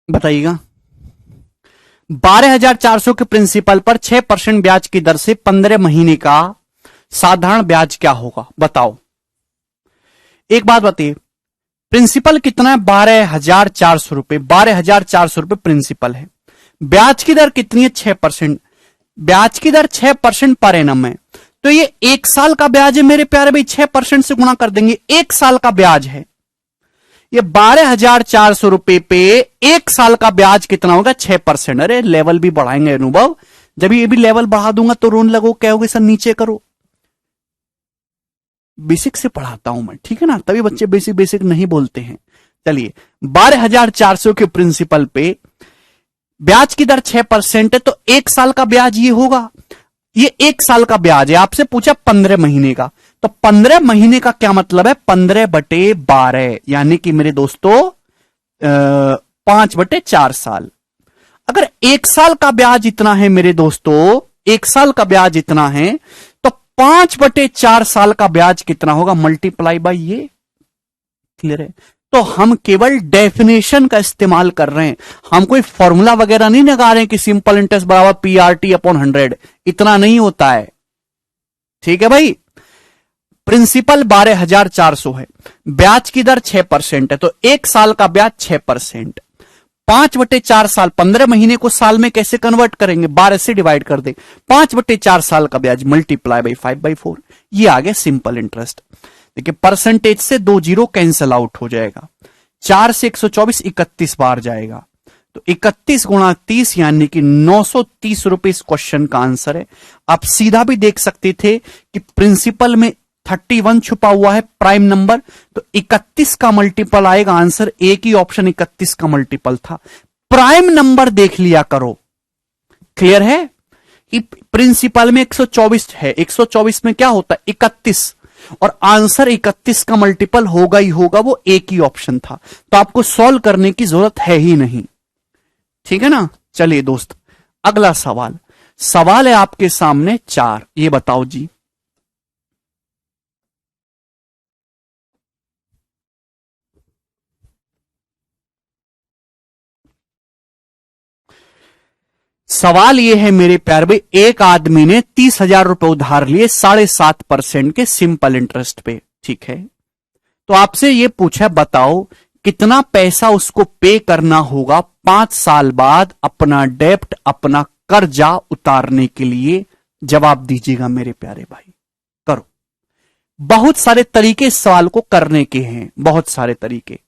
[SPEAKER 1] बताइएगा। 12,400 के प्रिंसिपल पर 6% ब्याज की दर से 15 महीने का साधारण ब्याज क्या होगा? बताओ। एक बात बताइए, प्रिंसिपल कितना है? 12,400 रुपए। 12,400 रुपए प्रिंसिपल है। ब्याज की दर कितनी है? 6%। ब्याज की दर 6% पर एनम है। तो ये 1 साल का ब्याज है मेरे प्यारे भाई। 6% से गुणा कर देंगे, 1 साल का ब्याज है। ये 12,400 रुपए पे 1 साल का ब्याज कितना होगा? 6%। अरे लेवल भी बढ़ाएंगे अनुभव। जब ये भी लेवल बढ़ा दूंगा तो रोन लगो, कहोगे सर नीचे करो। बेसिक से पढ़ाता हूं मैं, ठीक है ना, तभी बच्चे बेसिक बेसिक नहीं बोलते हैं। चलिए, 12,400 के प्रिंसिपल पे ब्याज की दर 6% है, तो 1 साल का ब्याज ये होगा। ये 1 साल का ब्याज है। आपसे पूछा 15 महीने का, तो 15 महीने का क्या मतलब है? 15/12, यानी कि मेरे दोस्तों 5/4 साल। अगर 1 साल का ब्याज इतना है मेरे दोस्तों, 1 साल का ब्याज इतना है, तो 5/4 साल का ब्याज कितना होगा? मल्टीप्लाई बाय ये। क्लियर है? तो हम केवल डेफिनेशन का इस्तेमाल कर रहे हैं, हम कोई फॉर्मूला वगैरह नहीं लगा रहे हैं कि सिंपल इंटरेस्ट बराबर PRT/100। इतना नहीं होता है, ठीक है भाई। प्रिंसिपल 12,400 है, ब्याज की दर 6% है, तो 1 साल का ब्याज 6%। 5/4 साल, 15 महीने को साल में कैसे कन्वर्ट करेंगे, 12 से डिवाइड कर दे, 5/4 साल का ब्याज मल्टीप्लाई बाई 5/4, ये आ गया सिंपल इंटरेस्ट। देखिए परसेंटेज से 2 जीरो कैंसल आउट हो जाएगा, 4 से 124 31 बार जाएगा, तो 31 गुणा 30 यानी कि 930 रुपए इस क्वेश्चन का आंसर है। आप सीधा भी देख सकते थे कि प्रिंसिपल में 31 छुपा हुआ है प्राइम नंबर, तो 31 का मल्टीपल आएगा आंसर, एक ही ऑप्शन 31 का मल्टीपल था। प्राइम नंबर देख लिया करो, क्लियर है कि प्रिंसिपल में 124 है, 124 में क्या होता है 31, और आंसर 31 का मल्टीपल होगा ही होगा, वो एक ही ऑप्शन था, तो आपको सॉल्व करने की जरूरत है ही नहीं। ठीक है ना। चलिए दोस्त अगला सवाल है आपके सामने 4, ये बताओ जी, सवाल ये है मेरे प्यार भाई, एक आदमी ने 30,000 रुपए उधार लिए 7.5% के सिंपल इंटरेस्ट पे, ठीक है, तो आपसे ये पूछा बताओ कितना पैसा उसको पे करना होगा 5 साल बाद अपना डेप्ट, अपना कर्जा उतारने के लिए। जवाब दीजिएगा मेरे प्यारे भाई, करो। बहुत सारे तरीके इस सवाल को करने के हैं, बहुत सारे तरीके,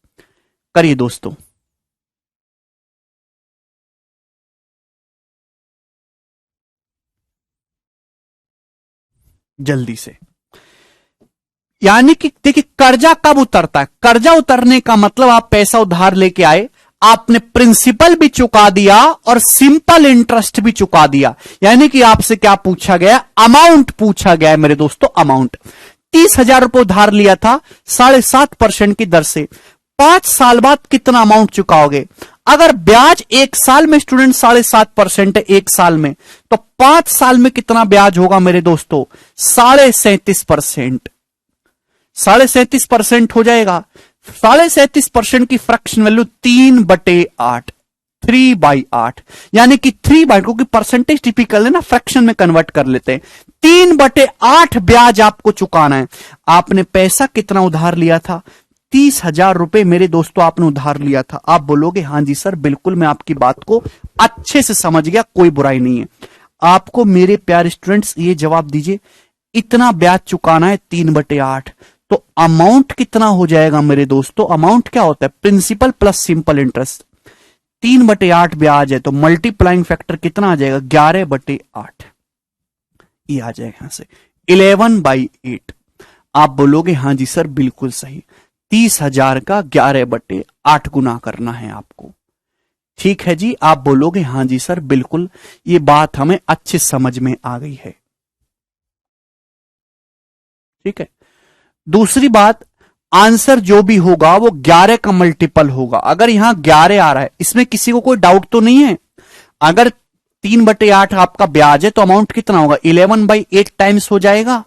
[SPEAKER 1] करिए दोस्तों। जल्दी से, यानी कि देखिए कर्जा कब उतरता है, कर्जा उतरने का मतलब आप पैसा उधार लेके आए, आपने प्रिंसिपल भी चुका दिया और सिंपल इंटरेस्ट भी चुका दिया, यानी कि आपसे क्या पूछा गया, अमाउंट पूछा गया है मेरे दोस्तों, अमाउंट। 30,000 रुपए उधार लिया था 7.5% की दर से, 5 साल बाद कितना अमाउंट चुकाओगे। अगर ब्याज 1 साल में स्टूडेंट 7.5% है 1 साल में, तो 5 साल में कितना ब्याज होगा मेरे दोस्तों, 37.5%। 37.5% हो जाएगा। 37.5% की फ्रैक्शन वैल्यू 3/8, 3/8, यानी कि 3/8, क्योंकि परसेंटेज टिपिकल है ना, फ्रैक्शन में कन्वर्ट कर लेते हैं। 3/8 ब्याज आपको चुकाना है। आपने पैसा कितना उधार लिया था, 30,000 रुपए मेरे दोस्तों आपने उधार लिया था। आप बोलोगे हां जी सर बिल्कुल, मैं आपकी बात को अच्छे से समझ गया, कोई बुराई नहीं है। आपको मेरे प्यारे स्टूडेंट्स ये जवाब दीजिए, इतना ब्याज चुकाना है 3/8, तो अमाउंट कितना हो जाएगा मेरे दोस्तों, अमाउंट क्या होता है, प्रिंसिपल प्लस सिंपल इंटरेस्ट। 3/8 ब्याज है, तो मल्टीप्लाइंग फैक्टर कितना आ जाएगा, 11/8, ये आ जाएगा यहां से 11/8। आप बोलोगे हां जी सर बिल्कुल सही, 30,000 का 11/8 गुना करना है आपको। ठीक है जी, आप बोलोगे हां जी सर बिल्कुल, ये बात हमें अच्छे समझ में आ गई है। ठीक है, दूसरी बात, आंसर जो भी होगा वो 11 का मल्टीपल होगा। अगर यहां 11 आ रहा है, इसमें किसी को कोई डाउट तो नहीं है। अगर 3/8 आपका ब्याज है तो अमाउंट कितना होगा, 11/8 टाइम्स हो जाएगा।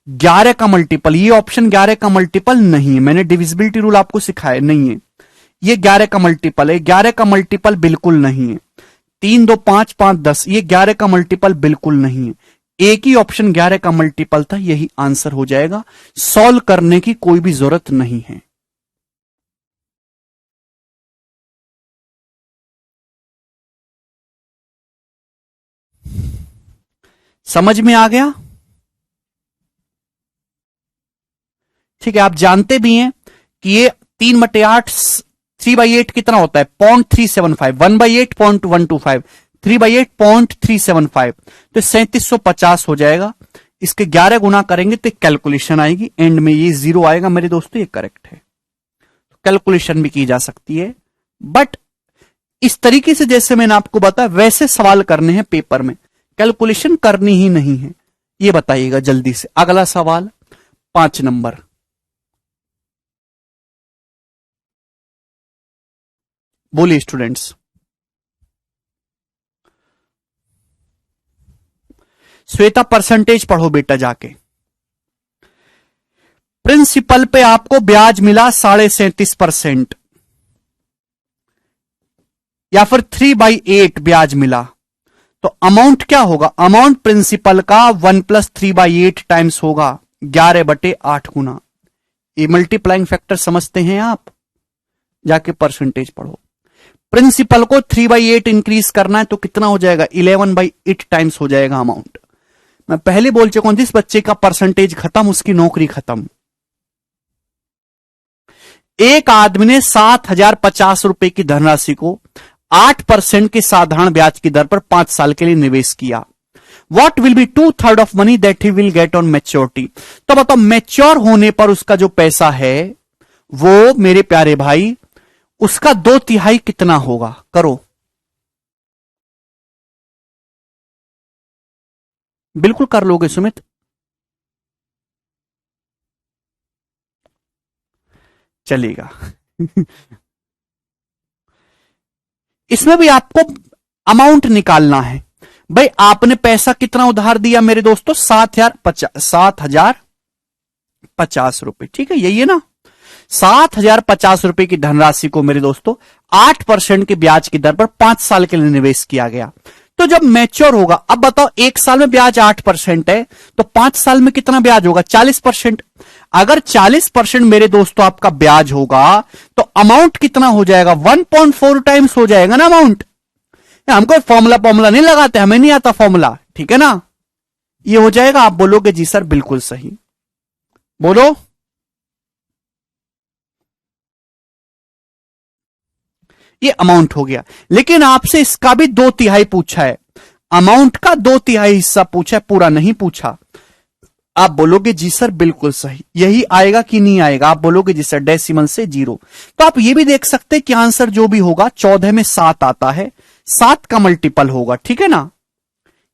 [SPEAKER 1] 11 का मल्टीपल, ये ऑप्शन 11 का मल्टीपल नहीं है, मैंने डिविजिबिलिटी रूल आपको सिखाया नहीं है, ये 11 का मल्टीपल है। 11 का मल्टीपल बिल्कुल नहीं है। 3 2 5 5 10, ये 11 का मल्टीपल बिल्कुल नहीं है। एक ही ऑप्शन 11 का मल्टीपल था, यही आंसर हो जाएगा। सॉल्व करने की कोई भी जरूरत नहीं है। समझ में आ गया। ठीक है, आप जानते भी हैं कि ये 3/8, 3/8 कितना होता है, 0.375, 1/8 0.125, 3/8 0.375, तो 3750 हो जाएगा। इसके 11 गुना करेंगे तो कैलकुलेशन आएगी, एंड में ये 0 आएगा मेरे दोस्तों, ये करेक्ट है। कैलकुलेशन भी की जा सकती है, बट इस तरीके से जैसे मैंने आपको बताया वैसे सवाल करने हैं पेपर में, कैलकुलेशन करनी ही नहीं है। ये बताइएगा जल्दी से। अगला सवाल 5 नंबर, बोलिए स्टूडेंट्स। श्वेता परसेंटेज पढ़ो बेटा जाके। प्रिंसिपल पे आपको ब्याज मिला 37.5%, या फिर 3/8 ब्याज मिला, तो अमाउंट क्या होगा, अमाउंट प्रिंसिपल का 1 + 3/8 टाइम्स होगा, 11/8 गुना। ये मल्टीप्लाइंग फैक्टर समझते हैं आप, जाके परसेंटेज पढ़ो। प्रिंसिपल को 3/8 इंक्रीज करना है तो कितना हो जाएगा, 11/8 टाइम्स हो जाएगा अमाउंट। मैं पहले बोल चुका हूं, जिस बच्चे का परसेंटेज खत्म उसकी नौकरी खत्म। एक आदमी ने 7,050 रुपए की धनराशि को 8% के साधारण ब्याज की दर पर 5 साल के लिए निवेश किया। What will be 2/3 of money that he will get on maturity. तो बताओ मैच्योर होने पर उसका जो पैसा है वो मेरे प्यारे भाई उसका 2/3 कितना होगा, करो। बिल्कुल कर लोगे सुमित। चलेगा। इसमें भी आपको अमाउंट निकालना है। भाई आपने पैसा कितना उधार दिया मेरे दोस्तों, 7,050 रुपए, ठीक है, यही है ना। 7,050 रुपए की धनराशि को मेरे दोस्तों 8% के ब्याज की दर पर 5 साल के लिए निवेश किया गया। तो जब मैच्योर होगा, अब बताओ 1 साल में ब्याज 8% है तो 5 साल में कितना ब्याज होगा, 40%। अगर 40% मेरे दोस्तों आपका ब्याज होगा तो अमाउंट कितना हो जाएगा, 1.4 टाइम्स हो जाएगा ना अमाउंट। हमको फॉर्मूला नहीं लगाते, हमें नहीं आता फॉर्मूला, ठीक है ना। ये हो जाएगा। आप बोलोगे जी सर बिल्कुल सही, बोलो। ये अमाउंट हो गया, लेकिन आपसे इसका भी 2/3 पूछा है, अमाउंट का 2/3 हिस्सा पूछा है, पूरा नहीं पूछा। आप बोलोगे जी सर बिल्कुल सही, यही आएगा कि नहीं आएगा। आप बोलोगे जी सर डेसिमल से 0। तो आप ये भी देख सकते हैं कि आंसर जो भी होगा 14 में 7 आता है, 7 का मल्टीपल होगा, ठीक है ना।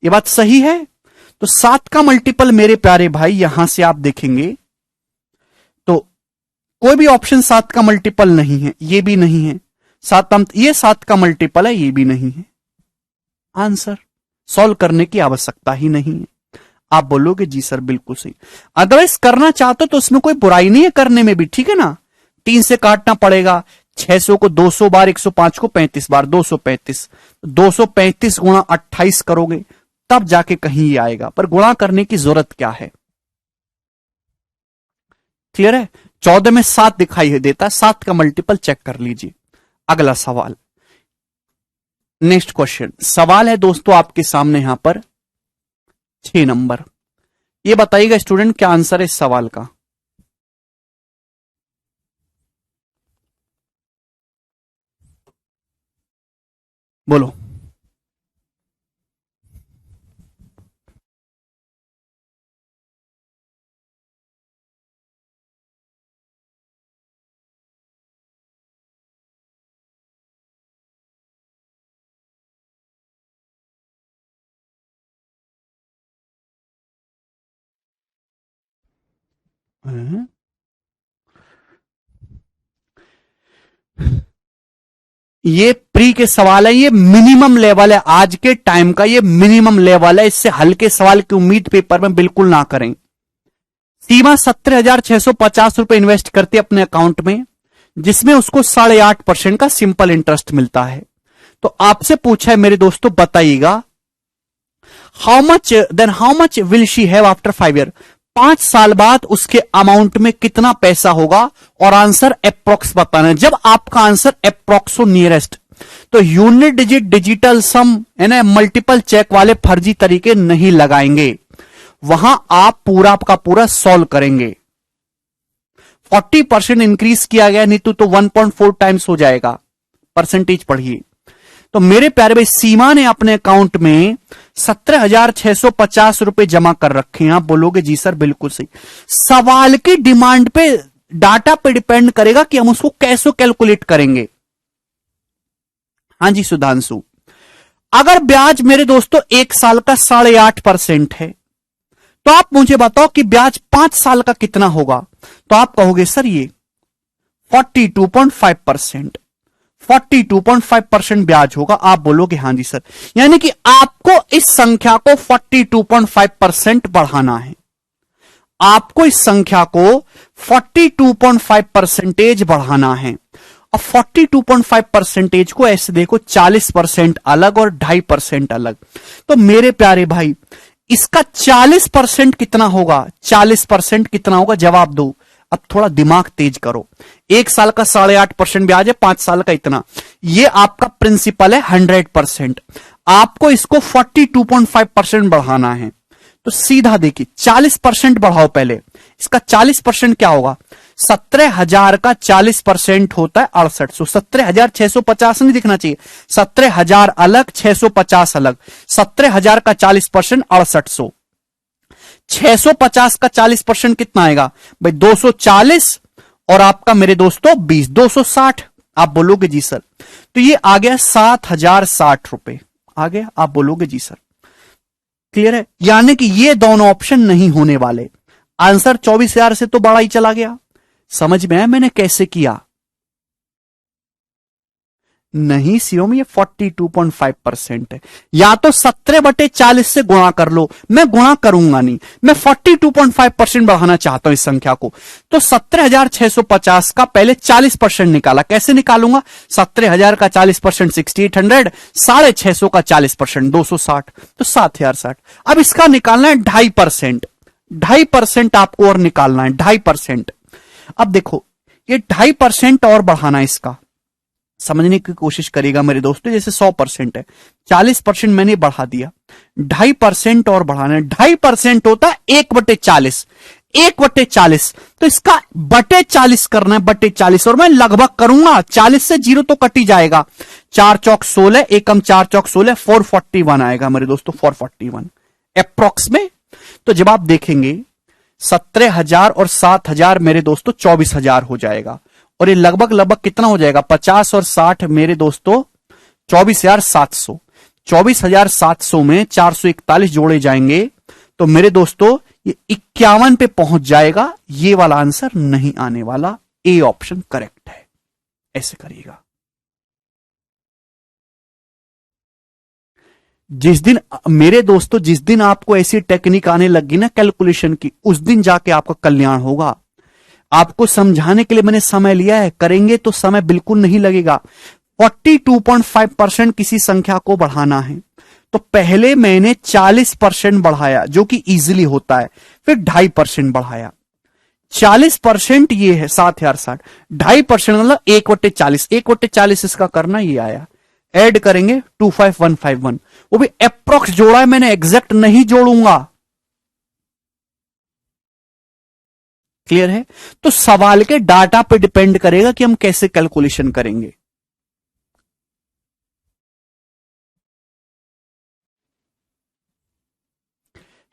[SPEAKER 1] ये बात सही है। तो 7 का मल्टीपल मेरे प्यारे भाई यहां से आप देखेंगे तो कोई भी ऑप्शन 7 का मल्टीपल नहीं है, ये भी नहीं है। ये 7 का मल्टीपल है, ये भी नहीं है। आंसर सॉल्व करने की आवश्यकता ही नहीं है। आप बोलोगे जी सर बिल्कुल सही। अदरवाइज करना चाहते हो तो उसमें कोई बुराई नहीं है करने में भी, ठीक है ना। 3 से काटना पड़ेगा, 600 को 200 बार, 105 को 35 बार, 235। 235 गुणा 28 करोगे तब जाके कहीं ये आएगा, पर गुणा करने की जरूरत क्या है। क्लियर है। 14 में 7 दिखाई देता है, 7 का मल्टीपल चेक कर लीजिए। अगला सवाल, नेक्स्ट क्वेश्चन। सवाल है दोस्तों आपके सामने यहां पर 6 नंबर। ये बताइएगा स्टूडेंट क्या आंसर है इस सवाल का। बोलो। ये प्री के सवाल है, ये मिनिमम लेवल है आज के टाइम का, ये मिनिमम लेवल है। इससे हल्के सवाल की उम्मीद पेपर में बिल्कुल ना करें। सीमा 17,650 रुपए इन्वेस्ट करती है अपने अकाउंट में, जिसमें उसको 8.5% का सिंपल इंटरेस्ट मिलता है। तो आपसे पूछा है मेरे दोस्तों, बताइएगा how much will she have after 5 year. 5 साल बाद उसके अमाउंट में कितना पैसा होगा, और आंसर अप्रोक्स बताना है। जब आपका आंसर अप्रोक्स हो नियरेस्ट, तो यूनिट डिजिट डिजिटल सम है ना, मल्टीपल चेक वाले फर्जी तरीके नहीं लगाएंगे, वहां आप पूरा का पूरा सॉल्व करेंगे। 40% इंक्रीज किया गया, नहीं तो 1.4 टाइम्स हो जाएगा। परसेंटेज पढ़िए। तो मेरे प्यारे भाई सीमा ने अपने अकाउंट में 17,650 रुपए जमा कर रखे हैं। आप बोलोगे जी सर बिल्कुल सही। सवाल की डिमांड पे, डाटा पे डिपेंड करेगा कि हम उसको कैसे कैलकुलेट करेंगे। हां जी सुधांशु, अगर ब्याज मेरे दोस्तों 1 साल का 8.5% है, तो आप मुझे बताओ कि ब्याज 5 साल का कितना होगा। तो आप कहोगे सर ये 42.5%, 42.5% ब्याज होगा। आप बोलोगे हां जी सर। यानी कि आपको इस संख्या को 42.5% बढ़ाना है। आपको इस संख्या को 42.5% बढ़ाना है। अब 42.5% को ऐसे देखो, 40% अलग और 2.5% अलग। तो मेरे प्यारे भाई इसका 40% कितना होगा? 40% कितना होगा? जवाब दो। अब थोड़ा दिमाग तेज करो। 1 साल का 8.5% ब्याज है, 5 साल का इतना। ये आपका प्रिंसिपल है 100%। आपको इसको 42.5% बढ़ाना है। तो सीधा देखिए 40% बढ़ाओ पहले। इसका 40% क्या होगा? 17,000 का 40% होता है 6800। 17,650 नहीं दिखना चाहिए। 17,000 अलग, 650 अलग। 17,000 का 40% 6800। 650 का 40% कितना आएगा भाई? 240। और आपका मेरे दोस्तों 20, 260। आप बोलोगे जी सर। तो ये आ गया 7,060 आ गया। आप बोलोगे जी सर। क्लियर है? यानी कि ये दोनों ऑप्शन नहीं होने वाले। आंसर 24,000 से तो बड़ा ही चला गया। समझ में आया मैंने कैसे किया? नहीं सीओम, ये 42.5% है। या तो 17/40 से गुणा कर लो। मैं गुणा करूंगा नहीं, मैं 42.5% बढ़ाना चाहता हूं इस संख्या को। तो 17,650 का पहले 40% निकाला। कैसे निकालूंगा? 17,000 का 40% 6,800, 650 का 40% 260, तो 7,060। अब इसका निकालना है 2.5%। 2.5% आपको और निकालना है, 2.5%। अब देखो ये 2.5% और बढ़ाना है। इसका समझने की कोशिश करेगा मेरे दोस्तों। जैसे 100% है, 40% मैंने बढ़ा दिया, 2.5% और बढ़ाना है। 2.5% होता है 1/40। 1/40, तो इसका बटे 40 करना है, बटे 40। और मैं लगभग करूंगा, 40 से 0 तो कट ही जाएगा। 4 चौक 16, एकम 4 चौक 16, 441 आएगा मेरे दोस्तों, 441 अप्रोक्स में। तो जब आप देखेंगे 17,000 और 7,000 मेरे दोस्तों 24,000 हो जाएगा। और ये लगभग लगभग कितना हो जाएगा? 50 और 60 मेरे दोस्तों 24,700। 24,700 में 441 जोड़े जाएंगे तो मेरे दोस्तों ये 51 पे पहुंच जाएगा। ये वाला आंसर नहीं आने वाला। ए ऑप्शन करेक्ट है। ऐसे करिएगा। जिस दिन मेरे दोस्तों, जिस दिन आपको ऐसी टेक्निक आने लगी ना कैलकुलेशन की, उस दिन जाके आपका कल्याण होगा। आपको समझाने के लिए मैंने समय लिया है, करेंगे तो समय बिल्कुल नहीं लगेगा। 42.5% किसी संख्या को बढ़ाना है तो पहले मैंने 40% बढ़ाया, जो कि इजीली होता है। फिर 2.5% बढ़ाया। 40% ये है 7,060। 2.5% मतलब 1/40। 1/40 इसका करना ये आया। ऐड करेंगे 25,151। वो भी अप्रोक्स जोड़ा है मैंने, एग्जैक्ट नहीं जोड़ूंगा। क्लियर है? तो सवाल के डाटा पे डिपेंड करेगा कि हम कैसे कैलकुलेशन करेंगे।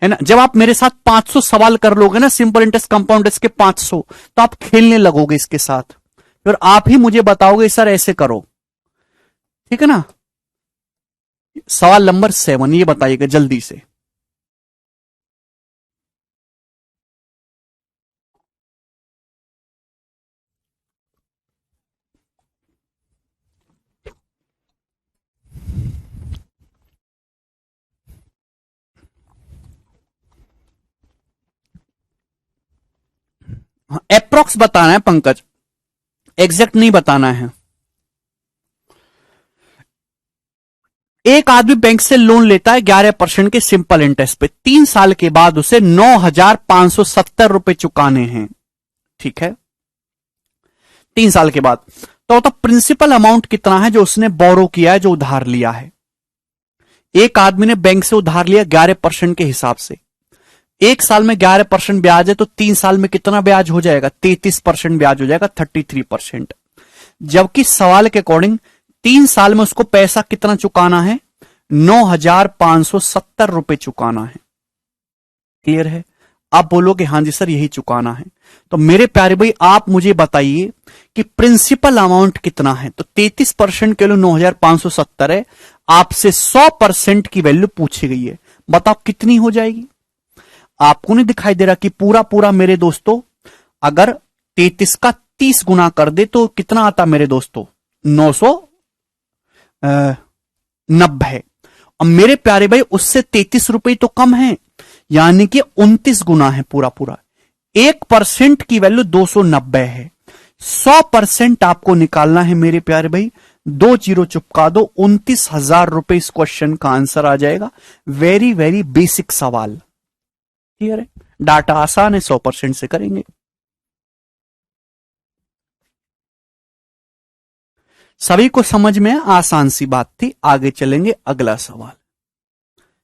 [SPEAKER 1] है ना? जब आप मेरे साथ 500 सवाल कर लोगे ना सिंपल इंटरेस्ट कंपाउंड इंटरेस्ट के 500, तो आप खेलने लगोगे इसके साथ। फिर आप ही मुझे बताओगे सर ऐसे करो। ठीक है ना? सवाल नंबर 7 ये बताइएगा जल्दी से। अप्रोक्स बताना है पंकज, एग्जैक्ट नहीं बताना है। एक आदमी बैंक से लोन लेता है 11% के सिंपल इंटरेस्ट पे। 3 साल के बाद उसे 9,570 रुपए चुकाने हैं। ठीक है? 3 साल के बाद तो प्रिंसिपल अमाउंट कितना है जो उसने बोरो किया है, जो उधार लिया है। एक आदमी ने बैंक से उधार लिया 11% के हिसाब से। 1 साल में 11% ब्याज है तो 3 साल में कितना ब्याज हो जाएगा? 33% ब्याज हो जाएगा, 33%। जबकि सवाल के अकॉर्डिंग 3 साल में उसको पैसा कितना चुकाना है? 9,570 रुपए चुकाना है। क्लियर है? आप बोलोगे हां जी सर यही चुकाना है। तो मेरे प्यारे भाई आप मुझे बताइए कि प्रिंसिपल अमाउंट कितना है। तो 33% के लिए 9,570 है। आपसे 100% की वैल्यू पूछी गई है, बताओ कितनी हो जाएगी? आपको नहीं दिखाई दे रहा कि पूरा पूरा मेरे दोस्तों अगर 33 का 30 गुना कर दे तो कितना आता मेरे दोस्तों? 990। अब मेरे प्यारे भाई उससे 33 रुपए तो कम है, यानी कि 29 गुना है पूरा पूरा। 1% की वैल्यू 290 है। 100% आपको निकालना है मेरे प्यारे भाई 2 जीरो चिपका दो, 29,000 रुपए इस क्वेश्चन का आंसर आ जाएगा। वेरी वेरी बेसिक सवाल, क्लियर है? डाटा आसान है, 100% से करेंगे। सभी को समझ में आसान सी बात थी। आगे चलेंगे, अगला सवाल।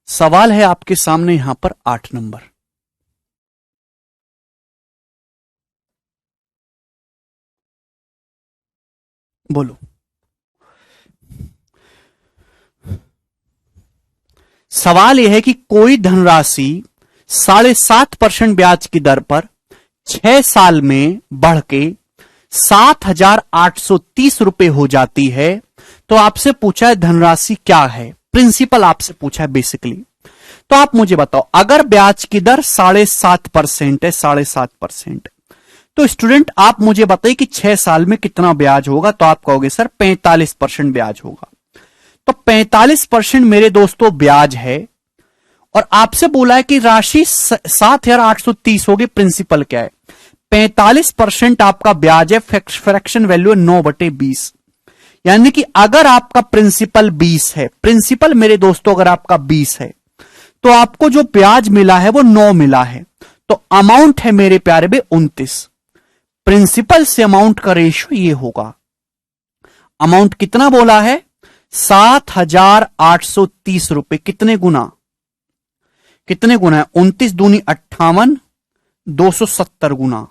[SPEAKER 1] सवाल है आपके सामने यहां पर 8 नंबर। बोलो। सवाल यह है कि कोई धनराशि 7.5% ब्याज की दर पर 6 साल में बढ़ के 7,830 रुपए हो जाती है। तो आपसे पूछा है धनराशि क्या है, प्रिंसिपल आपसे पूछा है बेसिकली। तो आप मुझे बताओ, अगर ब्याज की दर 7.5% है, 7.5%, तो स्टूडेंट आप मुझे बताइए कि 6 साल में कितना ब्याज होगा। तो आप कहोगे सर 45% ब्याज होगा। तो 45% मेरे दोस्तों ब्याज है, और आपसे बोला है कि राशि 7,830 होगी। प्रिंसिपल क्या है? 45% आपका ब्याज है, फ्रैक्शन वैल्यू है 9/20। यानी कि अगर आपका प्रिंसिपल 20 है, प्रिंसिपल मेरे दोस्तों अगर आपका 20 है, तो आपको जो ब्याज मिला है वो 9 मिला है। तो अमाउंट है मेरे प्यारे में 29। प्रिंसिपल से अमाउंट का रेशियो ये होगा। अमाउंट कितना बोला है? 7,830 रुपए। कितने गुना? कितने गुना है? 29 दूनी 58, 270 गुना।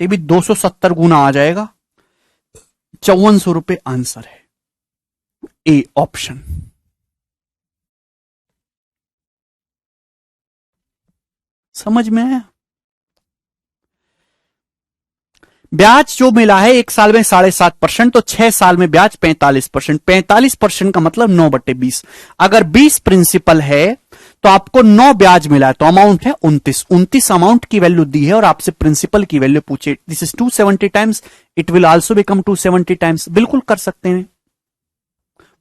[SPEAKER 1] ये भी 270 गुना आ जाएगा, 5400 रुपए आंसर है। A option. समझ में आया? ब्याज जो मिला है 1 साल में 7.5%, तो 6 साल में ब्याज 45%। 45% का मतलब 9/20। अगर 20 प्रिंसिपल है तो आपको 9 ब्याज मिला है, तो अमाउंट है 29। 29 अमाउंट की वैल्यू दी है और आपसे प्रिंसिपल की वैल्यू पूछे। This is 270 times, it will also become 270 times. बिल्कुल कर सकते हैं,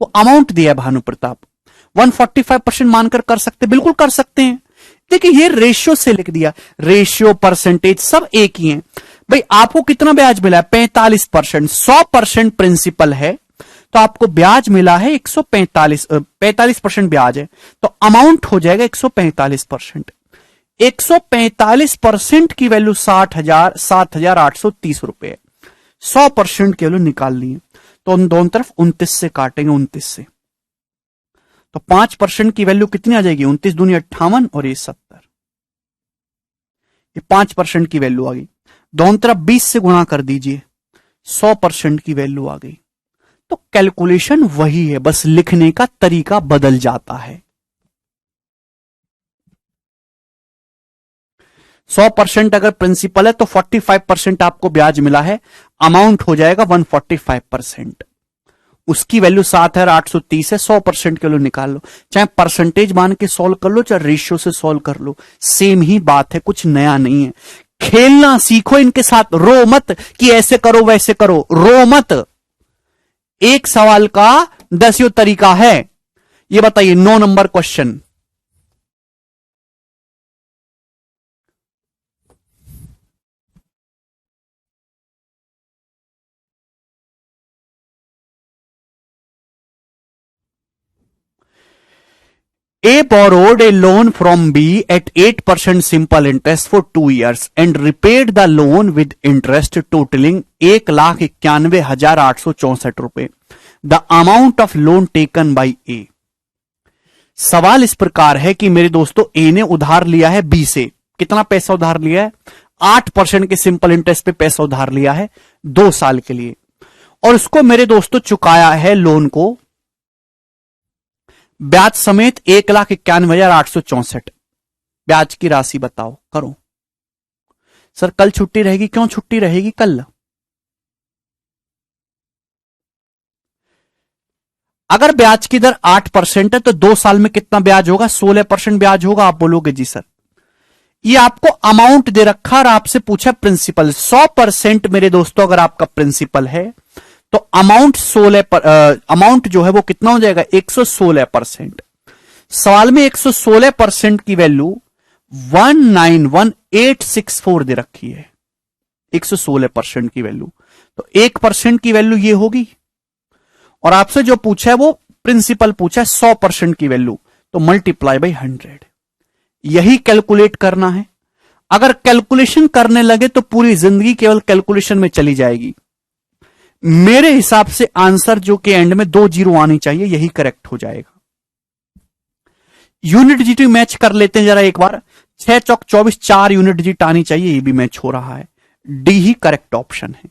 [SPEAKER 1] वो अमाउंट दिया है भानु प्रताप। 145% मानकर कर सकते, बिल्कुल कर सकते हैं। देखिए ये रेशियो से लिख दिया, रेशियो परसेंटेज सब एक ही है। भाई आपको कितना ब्याज मिला है? 45%। 100% प्रिंसिपल है तो आपको ब्याज मिला है 145% ब्याज है, तो अमाउंट हो जाएगा 145%। 145% की वैल्यू 7,830 रुपए है। 100% की वैल्यू निकाल ली है, तो उन दोनों तरफ 29 से काटेंगे, 29 से। तो 5% की वैल्यू कितनी आ जाएगी? 29 दूनी 58 और ये 70। ये 5% की वैल्यू आ गई। दोनों तरफ 20 से गुणा कर दीजिए, 100% की वैल्यू आ गई। तो कैलकुलेशन वही है, बस लिखने का तरीका बदल जाता है। 100% अगर प्रिंसिपल है तो 45% आपको ब्याज मिला है, अमाउंट हो जाएगा 145%। उसकी वैल्यू 7,830 है। 100% के लो निकाल लो, चाहे परसेंटेज मान के सॉल्व कर लो, चाहे रेशियो से सॉल्व कर लो, सेम ही बात है, कुछ नया नहीं है। खेलना सीखो इनके साथ, रो मत कि ऐसे करो वैसे करो, रो मत। एक सवाल का 10 तरीका है। ये बताइए 9 number question. A borrowed a loan from B at 8% simple interest for 2 years and repaid the loan with interest totaling 1,91,864 रुपए. The amount of loan taken by A. सवाल इस प्रकार है कि मेरे दोस्तों A ने उधार लिया है B से। कितना पैसा उधार लिया है? 8% के सिंपल इंटरेस्ट पे पैसा उधार लिया है 2 साल के लिए, और उसको मेरे दोस्तों चुकाया है लोन को ब्याज समेत 1,91,864। ब्याज की राशि बताओ, करो। सर कल छुट्टी रहेगी, क्यों छुट्टी रहेगी कल? अगर ब्याज की दर 8% है तो 2 साल में कितना ब्याज होगा? 16% ब्याज होगा। आप बोलोगे जी सर, ये आपको अमाउंट दे रखा और आपसे पूछा प्रिंसिपल। 100% मेरे दोस्तों अगर आपका प्रिंसिपल है तो अमाउंट 16 जो है वो कितना हो जाएगा? 116%। सवाल में 116% की वैल्यू 191,864 दे रखी है। 116% की वैल्यू, तो 1% की वैल्यू ये होगी, और आपसे जो पूछा है वो प्रिंसिपल पूछा है 100% की वैल्यू, तो मल्टीप्लाई बाई 100, यही कैलकुलेट करना है। अगर कैलकुलेशन करने लगे तो पूरी जिंदगी केवल कैलकुलेशन में चली जाएगी। मेरे हिसाब से आंसर जो कि एंड में 2 जीरो आनी चाहिए, यही करेक्ट हो जाएगा। यूनिट डिजिट मैच कर लेते हैं जरा एक बार। 6 चौक 24, 4 यूनिट डिजिट आनी चाहिए, ये भी मैच हो रहा है। डी ही करेक्ट ऑप्शन है।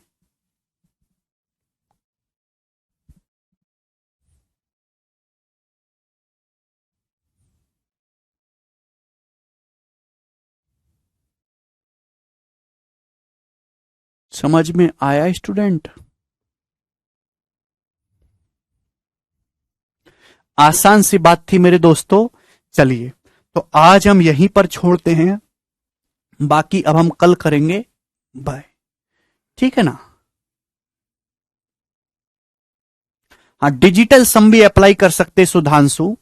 [SPEAKER 1] समझ में आया स्टूडेंट? आसान सी बात थी मेरे दोस्तों। चलिए, तो आज हम यहीं पर छोड़ते हैं, बाकी अब हम कल करेंगे। बाय। ठीक है ना? हाँ, डिजिटल सम भी अप्लाई कर सकते सुधांशु।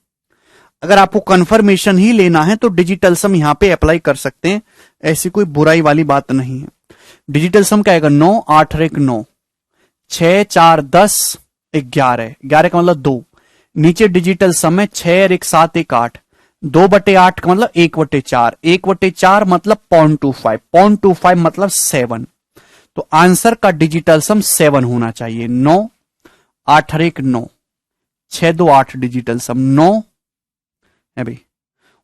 [SPEAKER 1] अगर आपको कंफर्मेशन ही लेना है तो डिजिटल सम यहां पे अप्लाई कर सकते हैं, ऐसी कोई बुराई वाली बात नहीं है। डिजिटल सम क्या आएगा? 9 8 और 1 9, 6 4 10 11, 11 का मतलब 2। नीचे डिजिटल सम है 6 और 1 7 1 8, 2/8 का मतलब 1/4, 1/4 मतलब 0.25, 0.25 मतलब 7। तो आंसर का डिजिटल सम 7 होना चाहिए। 9 8 और 1 9, 6 2 8 डिजिटल सम 9 है भाई।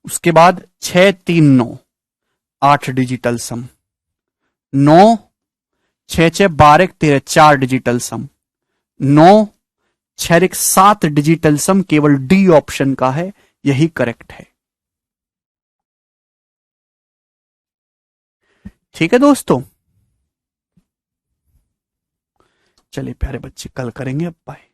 [SPEAKER 1] उसके बाद 6 3 9 8 डिजिटल सम 9, 6 6 12 13 4 डिजिटल सम 9, 6 1 7 डिजिटल सम केवल डी ऑप्शन का है, यही करेक्ट है। ठीक है दोस्तों, चलिए प्यारे बच्चे, कल करेंगे। अब बाय।